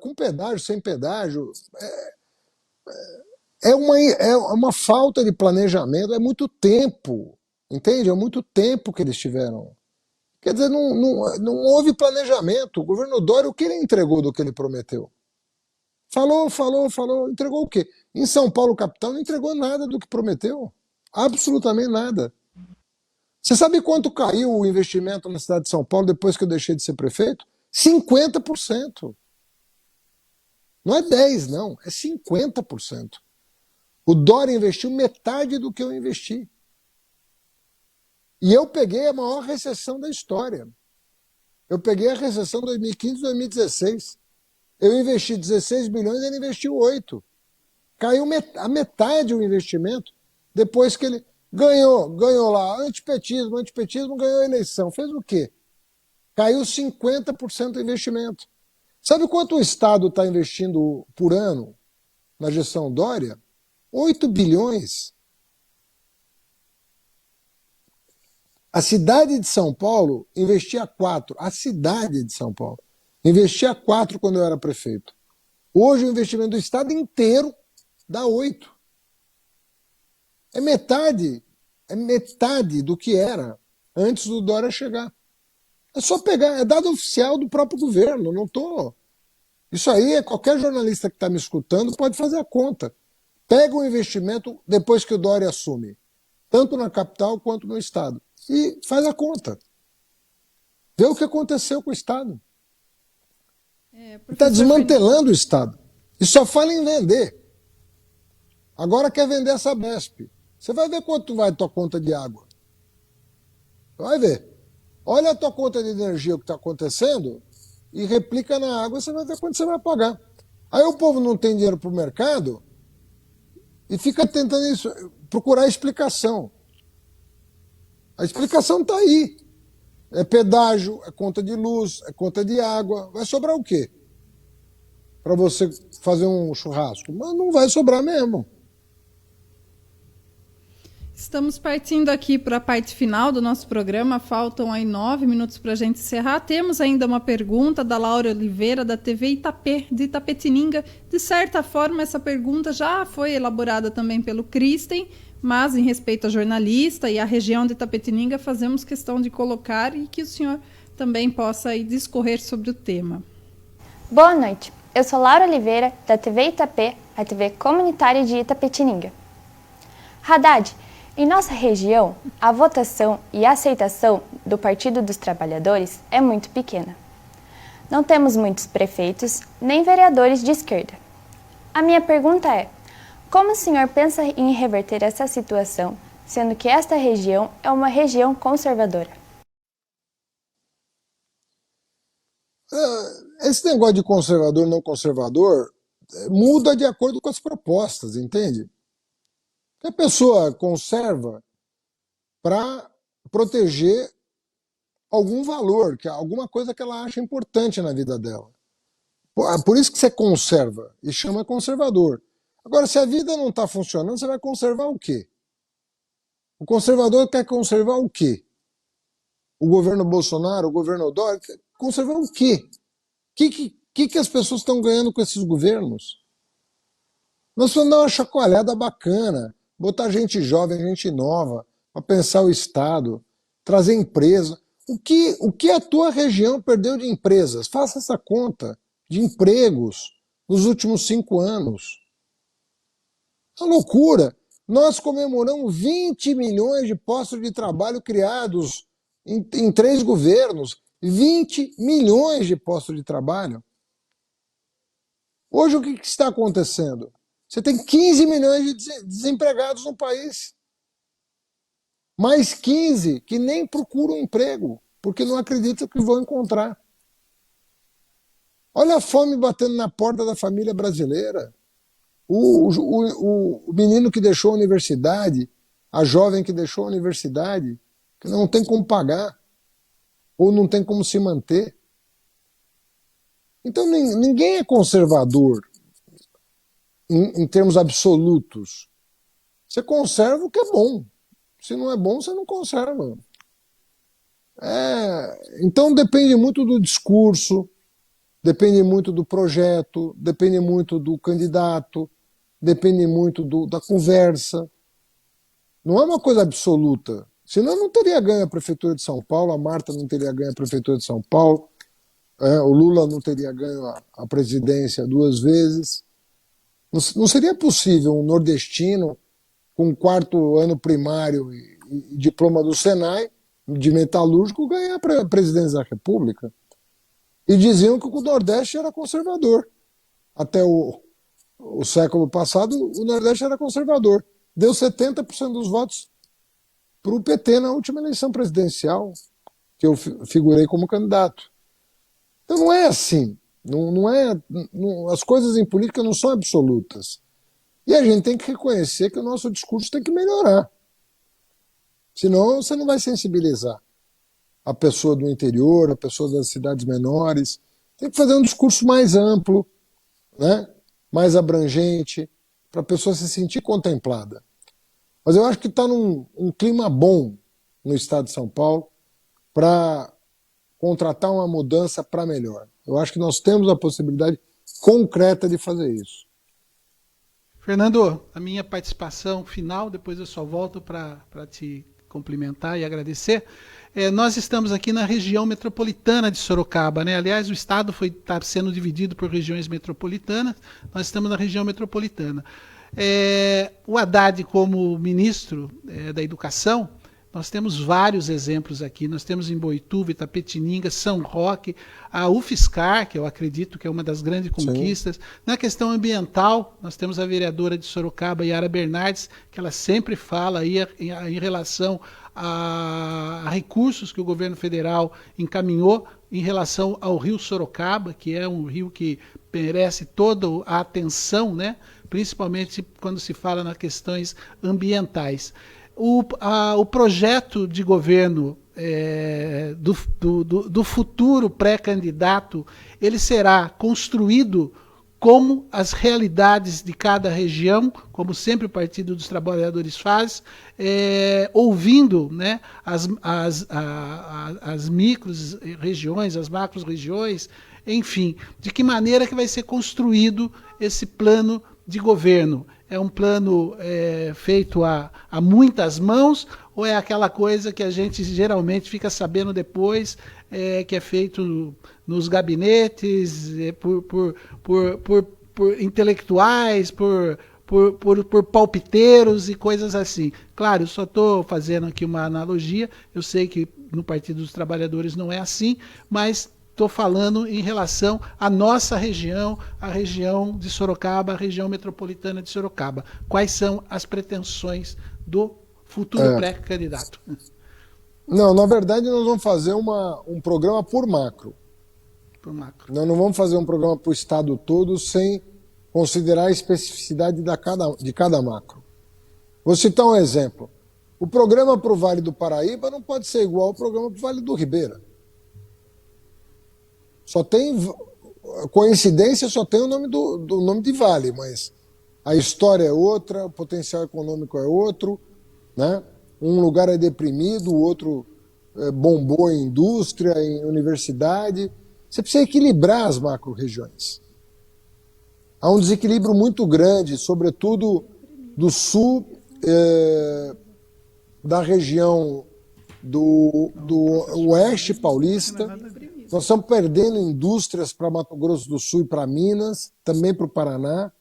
Com pedágio, sem pedágio. É uma falta de planejamento, é muito tempo, entende? É muito tempo que eles tiveram. Quer dizer, não houve planejamento. O governo Dória, o que ele entregou do que ele prometeu? Falou, entregou o quê? Em São Paulo, capital, não entregou nada do que prometeu. Absolutamente nada. Você sabe quanto caiu o investimento na cidade de São Paulo depois que eu deixei de ser prefeito? 50%. Não é 10%, não, é 50%. O Dória investiu metade do que eu investi. E eu peguei a maior recessão da história. Eu peguei a recessão de 2015 e 2016. Eu investi 16 bilhões e ele investiu 8. Caiu a metade o investimento depois que ele ganhou lá. Antipetismo, ganhou a eleição. Fez o quê? Caiu 50% do investimento. Sabe quanto o Estado está investindo por ano na gestão Dória? 8 bilhões. A cidade de São Paulo investia 4. A cidade de São Paulo investia 4 quando eu era prefeito. Hoje o investimento do Estado inteiro dá 8. É metade do que era antes do Dória chegar. É só pegar, é dado oficial do próprio governo, não tô. Isso aí, qualquer jornalista que está me escutando pode fazer a conta. Pega o investimento depois que o Dória assume, tanto na capital quanto no Estado, e faz a conta. Vê o que aconteceu com o Estado. Está desmantelando o Estado. E só fala em vender. Agora quer vender essa Sabesp. Você vai ver quanto vai a tua conta de água. Vai ver. Olha a tua conta de energia, o que está acontecendo, e replica na água, você vai ver quanto você vai pagar. Aí o povo não tem dinheiro para o mercado e fica tentando procurar explicação. A explicação está aí. É pedágio, é conta de luz, é conta de água. Vai sobrar o quê? Para você fazer um churrasco? Mas não vai sobrar mesmo. Estamos partindo aqui para a parte final do nosso programa. Faltam aí 9 minutos para a gente encerrar. Temos ainda uma pergunta da Laura Oliveira, da TV Itapê, de Itapetininga. De certa forma, essa pergunta já foi elaborada também pelo Kristen, mas em respeito à jornalista e à região de Itapetininga, fazemos questão de colocar e que o senhor também possa aí discorrer sobre o tema. Boa noite. Eu sou Laura Oliveira, da TV Itapê, a TV comunitária de Itapetininga. Haddad, em nossa região, a votação e a aceitação do Partido dos Trabalhadores é muito pequena. Não temos muitos prefeitos nem vereadores de esquerda. A minha pergunta é: como o senhor pensa em reverter essa situação, sendo que esta região é uma região conservadora? Esse negócio de conservador não conservador muda de acordo com as propostas, entende? A pessoa conserva para proteger algum valor, alguma coisa que ela acha importante na vida dela. Por isso que você conserva e chama conservador. Agora, se a vida não está funcionando, você vai conservar o quê? O conservador quer conservar o quê? O governo Bolsonaro, o governo Dória, conservar o quê? O que as pessoas estão ganhando com esses governos? Nós vamos dar uma chacoalhada bacana, botar gente jovem, gente nova, para pensar o Estado, trazer empresa. O que a tua região perdeu de empresas? Faça essa conta de empregos nos últimos 5 anos. É uma loucura. Nós comemoramos 20 milhões de postos de trabalho criados em 3 governos. 20 milhões de postos de trabalho. Hoje o que está acontecendo? Você tem 15 milhões de desempregados no país. Mais 15 que nem procuram emprego, porque não acreditam que vão encontrar. Olha a fome batendo na porta da família brasileira. O menino que deixou a universidade, a jovem que deixou a universidade, que não tem como pagar, ou não tem como se manter. Então ninguém é conservador em termos absolutos. Você conserva o que é bom. Se não é bom, você não conserva. Então depende muito do discurso, depende muito do projeto, depende muito do candidato, depende muito da conversa. Não é uma coisa absoluta. Senão não teria ganho a Prefeitura de São Paulo, a Marta não teria ganho a Prefeitura de São Paulo, o Lula não teria ganho a presidência 2 vezes. Não seria possível um nordestino com 4º ano primário e diploma do Senai, de metalúrgico, ganhar a presidência da República. E diziam que o Nordeste era conservador. Até o século passado, o Nordeste era conservador. Deu 70% dos votos para o PT na última eleição presidencial, que eu figurei como candidato. Então não é assim. As coisas em política não são absolutas. E a gente tem que reconhecer que o nosso discurso tem que melhorar. Senão você não vai sensibilizar a pessoa do interior, a pessoa das cidades menores. Tem que fazer um discurso mais amplo, né? Mais abrangente, para a pessoa se sentir contemplada. Mas eu acho que está num clima bom no estado de São Paulo para contratar uma mudança para melhor. Eu acho que nós temos a possibilidade concreta de fazer isso. Fernando, a minha participação final, depois eu só volto para te cumprimentar e agradecer. Nós estamos aqui na região metropolitana de Sorocaba, né? Aliás, o estado está sendo dividido por regiões metropolitanas, nós estamos na região metropolitana. O Haddad, como ministro da Educação, nós temos vários exemplos aqui. Nós temos em Boituva, Itapetininga, São Roque, a UFSCar, que eu acredito que é uma das grandes conquistas. Sim. Na questão ambiental, nós temos a vereadora de Sorocaba, Yara Bernardes, que ela sempre fala aí em relação a recursos que o governo federal encaminhou em relação ao rio Sorocaba, que é um rio que merece toda a atenção, né? Principalmente quando se fala nas questões ambientais. O projeto de governo do futuro pré-candidato, ele será construído como as realidades de cada região, como sempre o Partido dos Trabalhadores faz, ouvindo, né, as micro-regiões, as macro-regiões, enfim, de que maneira que vai ser construído esse plano de governo. É um plano feito a muitas mãos, ou é aquela coisa que a gente geralmente fica sabendo depois, que é feito nos gabinetes, por intelectuais, por palpiteiros e coisas assim. Claro, eu só estou fazendo aqui uma analogia, eu sei que no Partido dos Trabalhadores não é assim, mas estou falando em relação à nossa região, a região de Sorocaba, a região metropolitana de Sorocaba. Quais são as pretensões do futuro pré-candidato? Não, na verdade nós vamos fazer um programa por macro. Por macro. Nós não vamos fazer um programa para o estado todo sem considerar a especificidade de cada macro. Vou citar um exemplo. O programa para o Vale do Paraíba não pode ser igual ao programa para o Vale do Ribeira. Só tem coincidência, só tem o nome do nome de vale, mas a história é outra, o potencial econômico é outro, né? Um lugar é deprimido, o outro bombou em indústria, em universidade. Você precisa equilibrar as macro-regiões. Há um desequilíbrio muito grande, sobretudo do sul, da região do oeste paulista. Nós estamos perdendo indústrias para Mato Grosso do Sul e para Minas, também para o Paraná.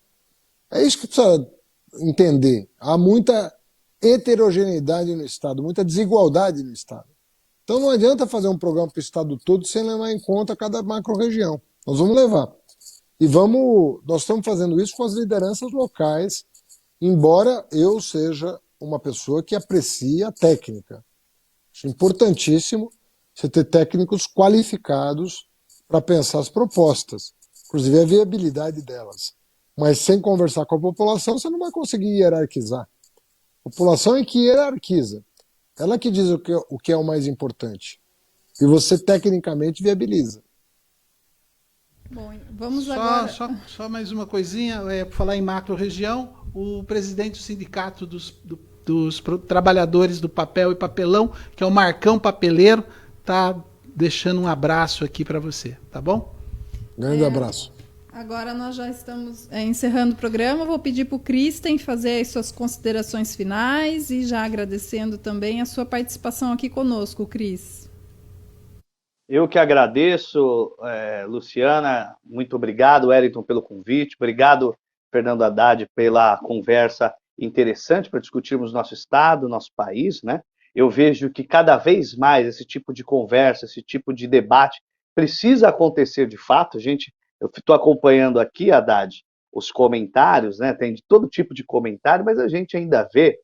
É isso que precisa entender. Há muita heterogeneidade no Estado, muita desigualdade no Estado. Então não adianta fazer um programa para o Estado todo sem levar em conta cada macro-região. Nós vamos levar. E nós estamos fazendo isso com as lideranças locais, embora eu seja uma pessoa que aprecia a técnica. Acho importantíssimo você ter técnicos qualificados para pensar as propostas, inclusive a viabilidade delas. Mas sem conversar com a população, você não vai conseguir hierarquizar. A população é que hierarquiza. Ela que diz o que é o mais importante. E você, tecnicamente, viabiliza. Bom, vamos agora... Só mais uma coisinha, para falar em macro-região, o presidente do sindicato dos trabalhadores do papel e papelão, que é o Marcão Papeleiro, está deixando um abraço aqui para você, tá bom? Grande abraço. Agora nós já estamos encerrando o programa. Vou pedir para o Kristen fazer as suas considerações finais e já agradecendo também a sua participação aqui conosco, Cris. Eu que agradeço, Luciana, muito obrigado, Wellington, pelo convite, obrigado, Fernando Haddad, pela conversa interessante para discutirmos nosso estado, nosso país, né? Eu vejo que cada vez mais esse tipo de conversa, esse tipo de debate precisa acontecer de fato. Eu estou acompanhando aqui, Haddad, os comentários, né? Tem de todo tipo de comentário, mas a gente ainda vê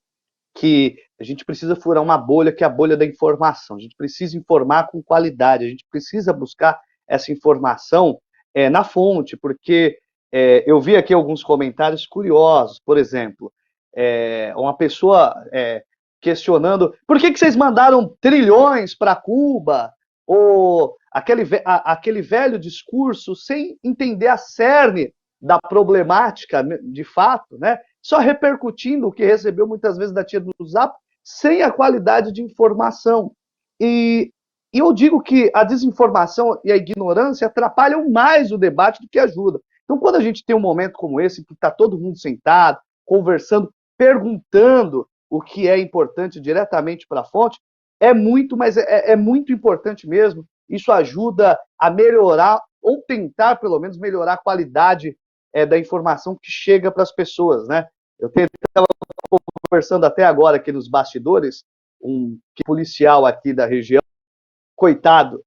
que a gente precisa furar uma bolha, que é a bolha da informação. A gente precisa informar com qualidade, a gente precisa buscar essa informação na fonte, porque eu vi aqui alguns comentários curiosos. Por exemplo, uma pessoa questionando por que vocês mandaram trilhões para Cuba, ou aquele velho discurso sem entender a cerne da problemática de fato, né? Só repercutindo o que recebeu muitas vezes da tia do Zap, sem a qualidade de informação. E eu digo que a desinformação e a ignorância atrapalham mais o debate do que ajudam. Então, quando a gente tem um momento como esse, que está todo mundo sentado, conversando, perguntando o que é importante diretamente para a fonte, mas é muito importante mesmo. Isso ajuda a melhorar, ou tentar pelo menos melhorar a qualidade da informação que chega para as pessoas, né? Eu estava conversando até agora aqui nos bastidores, um policial aqui da região, coitado,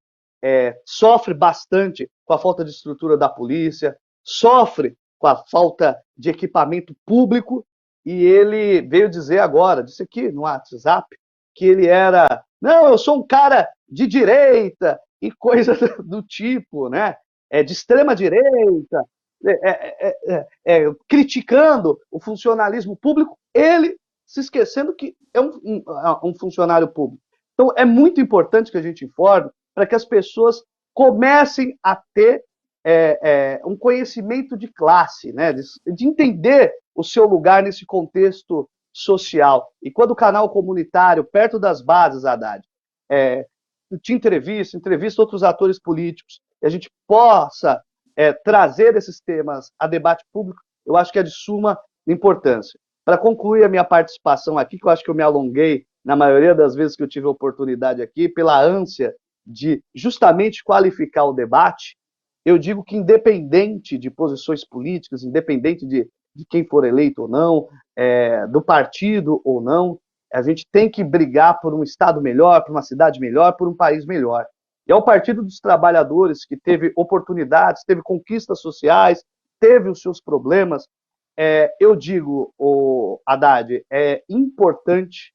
sofre bastante com a falta de estrutura da polícia, sofre com a falta de equipamento público, e ele veio dizer agora, disse aqui no WhatsApp, que ele eu sou um cara de direita, e coisa do tipo, né? De extrema direita, criticando o funcionalismo público, ele se esquecendo que é um funcionário público. Então, é muito importante que a gente informe para que as pessoas comecem a ter um conhecimento de classe, né? De entender o seu lugar nesse contexto social. E quando o canal comunitário, perto das bases, Haddad, te entrevista outros atores políticos, e a gente possa trazer esses temas a debate público, eu acho que é de suma importância. Para concluir a minha participação aqui, que eu acho que eu me alonguei na maioria das vezes que eu tive a oportunidade aqui, pela ânsia de justamente qualificar o debate, eu digo que independente de posições políticas, independente de quem for eleito ou não, do partido ou não, a gente tem que brigar por um Estado melhor, por uma cidade melhor, por um país melhor. E é o Partido dos Trabalhadores que teve oportunidades, teve conquistas sociais, teve os seus problemas. Eu digo, Haddad, é importante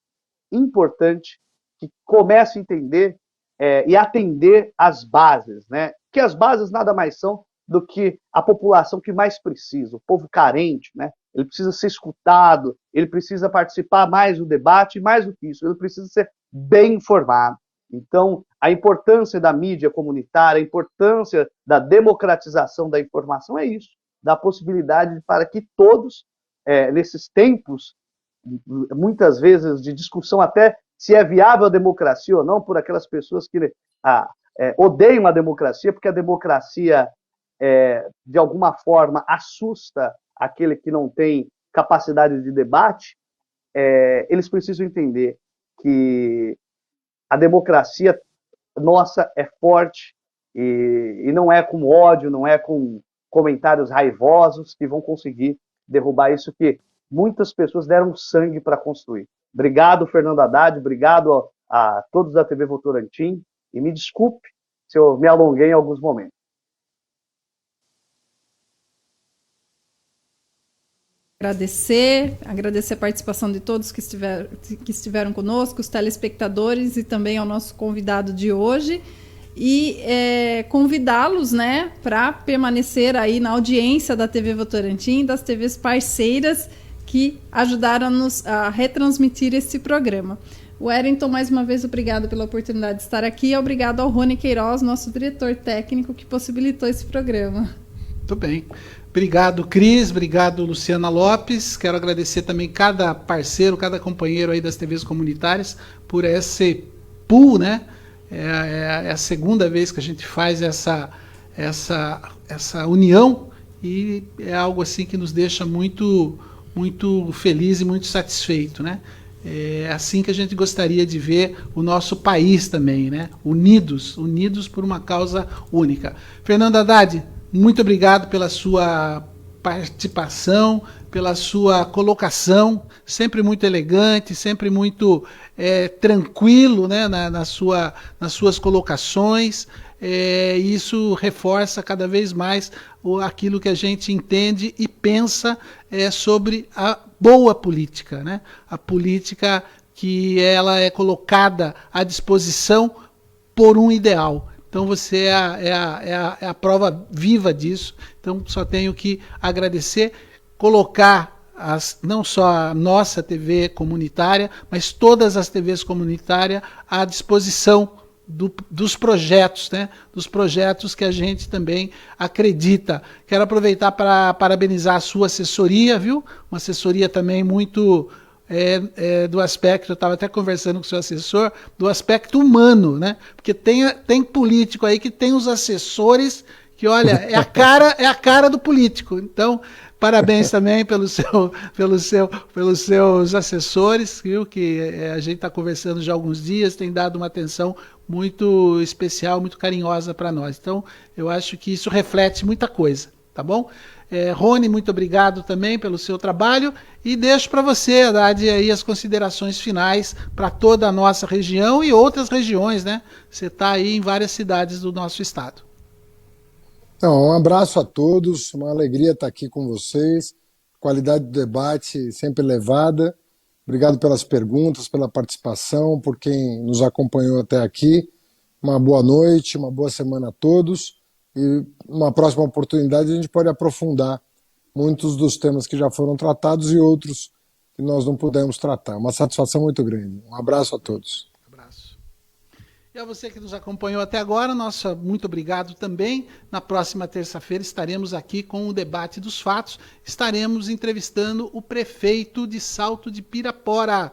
que comece a entender e atender as bases, né? Que as bases nada mais são do que a população que mais precisa, o povo carente, né? Ele precisa ser escutado, ele precisa participar mais do debate, e mais do que isso, ele precisa ser bem informado. Então, a importância da mídia comunitária, a importância da democratização da informação é isso, da possibilidade para que todos, nesses tempos, muitas vezes de discussão até se é viável a democracia ou não, por aquelas pessoas que odeiam a democracia, porque a democracia, de alguma forma, assusta aquele que não tem capacidade de debate, eles precisam entender que a democracia nossa é forte e não é com ódio, não é com comentários raivosos que vão conseguir derrubar isso que muitas pessoas deram sangue para construir. Obrigado, Fernando Haddad, obrigado a todos da TV Votorantim, e me desculpe se eu me alonguei em alguns momentos. Agradecer a participação de todos que estiveram conosco, os telespectadores e também ao nosso convidado de hoje, e convidá-los, né, para permanecer aí na audiência da TV Votorantim e das TVs parceiras que ajudaram-nos a retransmitir esse programa. Wellington, mais uma vez, obrigado pela oportunidade de estar aqui, e obrigado ao Rony Queiroz, nosso diretor técnico, que possibilitou esse programa. Muito bem. Obrigado, Cris. Obrigado, Luciana Lopes. Quero agradecer também cada parceiro, cada companheiro aí das TVs comunitárias por esse pool, né? É a segunda vez que a gente faz essa união, e é algo assim que nos deixa muito feliz e muito satisfeito, né? É assim que a gente gostaria de ver o nosso país também, né? Unidos por uma causa única. Fernando Haddad, muito obrigado pela sua participação, pela sua colocação, sempre muito elegante, sempre muito tranquilo, né, nas suas colocações. Isso reforça cada vez mais aquilo que a gente entende e pensa sobre a boa política, né? A política que ela é colocada à disposição por um ideal. Então você é a prova viva disso. Então só tenho que agradecer, colocar não só a nossa TV comunitária, mas todas as TVs comunitárias à disposição dos projetos, né? Dos projetos que a gente também acredita. Quero aproveitar para parabenizar a sua assessoria, viu? Uma assessoria também muito do aspecto, eu estava até conversando com o seu assessor, do aspecto humano, né? Porque tem político aí que tem os assessores que, olha, é a cara do político. Então, parabéns também pelos seus assessores, viu? Que a gente está conversando já há alguns dias, tem dado uma atenção muito especial, muito carinhosa para nós. Então, eu acho que isso reflete muita coisa, tá bom? Rony, muito obrigado também pelo seu trabalho, e deixo para você, Haddad, aí as considerações finais para toda a nossa região e outras regiões, né? Você está aí em várias cidades do nosso estado. Então, um abraço a todos, uma alegria estar aqui com vocês, qualidade do debate sempre elevada. Obrigado pelas perguntas, pela participação, por quem nos acompanhou até aqui. Uma boa noite, uma boa semana a todos. E numa próxima oportunidade a gente pode aprofundar muitos dos temas que já foram tratados e outros que nós não pudemos tratar. Uma satisfação muito grande. Um abraço a todos. E a você que nos acompanhou até agora, nossa, muito obrigado também. Na próxima terça-feira estaremos aqui com o debate dos fatos. Estaremos entrevistando o prefeito de Salto de Pirapora,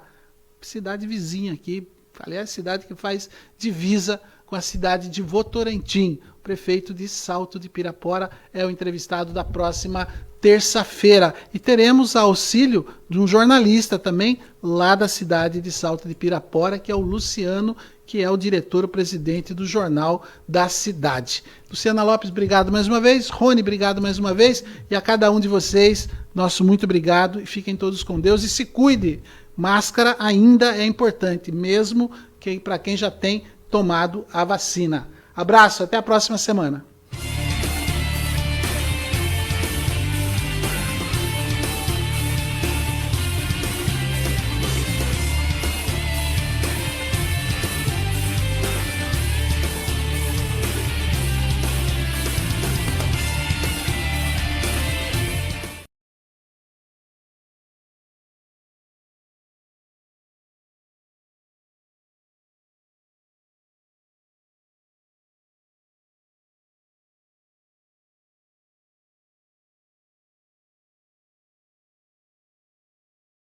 cidade vizinha aqui, aliás, cidade que faz divisa com a cidade de Votorantim. O prefeito de Salto de Pirapora é o entrevistado da próxima terça-feira. E teremos auxílio de um jornalista também, lá da cidade de Salto de Pirapora, que é o Luciano, que é o diretor, o presidente do jornal da cidade. Luciana Lopes, obrigado mais uma vez. Rony, obrigado mais uma vez. E a cada um de vocês, nosso muito obrigado. E fiquem todos com Deus e se cuide. Máscara ainda é importante, mesmo que para quem já tem tomado a vacina. Abraço, até a próxima semana.